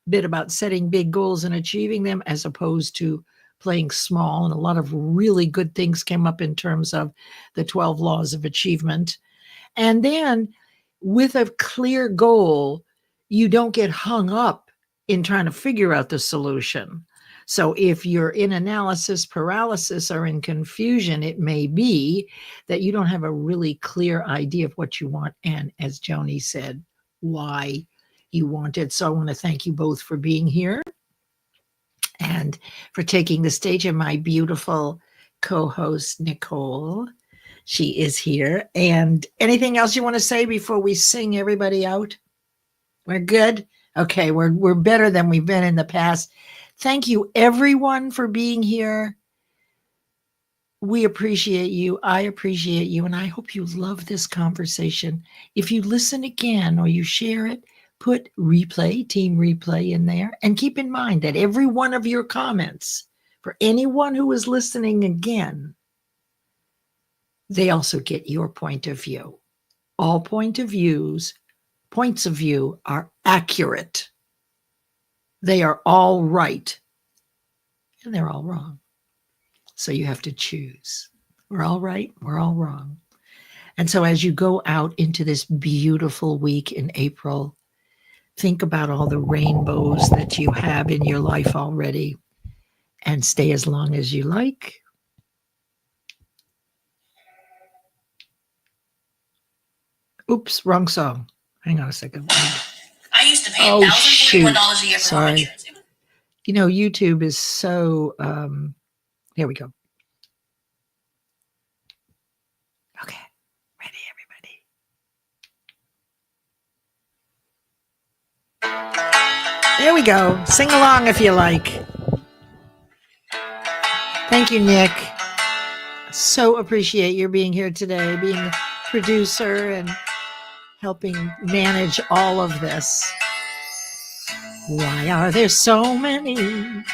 bit about setting big goals and achieving them as opposed to playing small. And a lot of really good things came up in terms of the 12 laws of achievement. And then with a clear goal, you don't get hung up in trying to figure out the solution. So if you're in analysis paralysis or in confusion, it may be that you don't have a really clear idea of what you want. And as Joni said, why you want it. So I want to thank you both for being here and for taking the stage. And my beautiful co-host, Nicole, she is here. And anything else you want to say before we sing everybody out? We're good? Okay, we're better than we've been in the past. Thank you, everyone, for being here. We appreciate you. I appreciate you. And I hope you love this conversation. If you listen again or you share it, put replay, team replay in there. And keep in mind that every one of your comments, for anyone who is listening again, they also get your point of view. All points of view are accurate. They are all right, and they're all wrong. So you have to choose. We're all right, we're all wrong. And so as you go out into this beautiful week in April, think about all the rainbows that you have in your life already and stay as long as you like. Oops, wrong song. Hang on a second. I used to pay $1,041 a year for home Sorry. insurance. YouTube is so, here we go. There we go. Sing along if you like. Thank you, Nick. So appreciate your being here today, being a producer and helping manage all of this. Why are there so many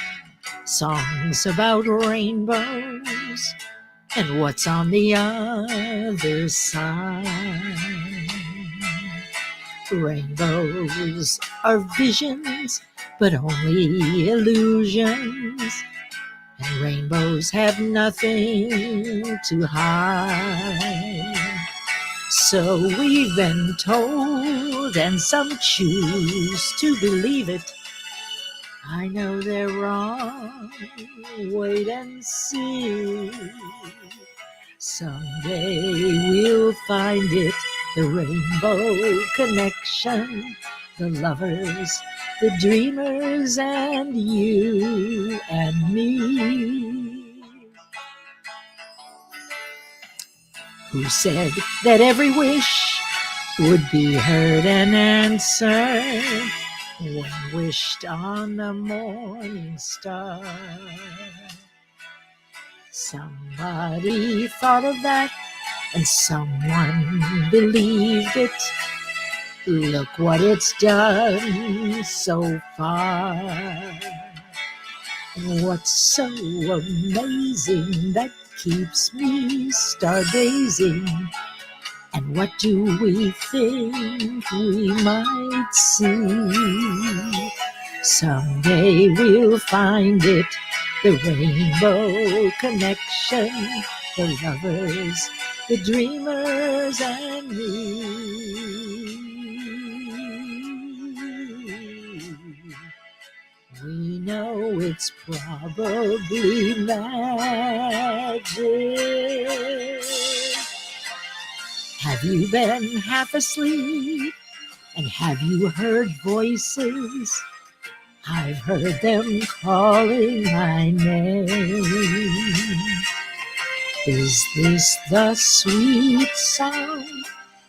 songs about rainbows? And what's on the other side? Rainbows are visions, but only illusions. And rainbows have nothing to hide. So we've been told, and some choose to believe it. I know they're wrong. Wait and see. Someday we'll find it, the rainbow connection, the lovers, the dreamers, and you and me. Who said that every wish would be heard and answered when wished on the morning star? Somebody thought of that and someone believed it. Look what it's done so far. What's so amazing that keeps me stargazing? And what do we think we might see? Someday we'll find it, the rainbow connection, the lovers, the dreamers, and me. We know it's probably magic. Have you been half asleep? And have you heard voices? I've heard them calling my name. Is this the sweet song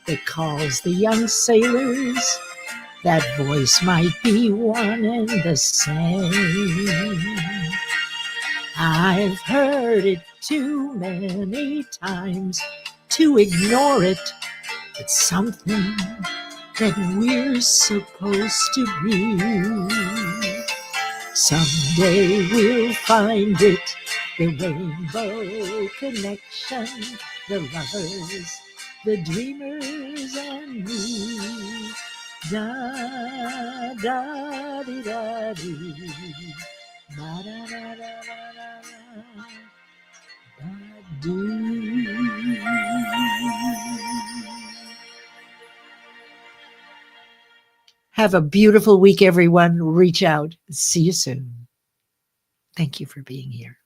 that calls the young sailors? That voice might be one and the same. I've heard it too many times to ignore it. It's something that we're supposed to be. Someday we'll find it, the rainbow connection, the lovers, the dreamers, and me. Da da dee da dee, da da da da da da dee. Have a beautiful week, everyone. Reach out. See you soon. Thank you for being here.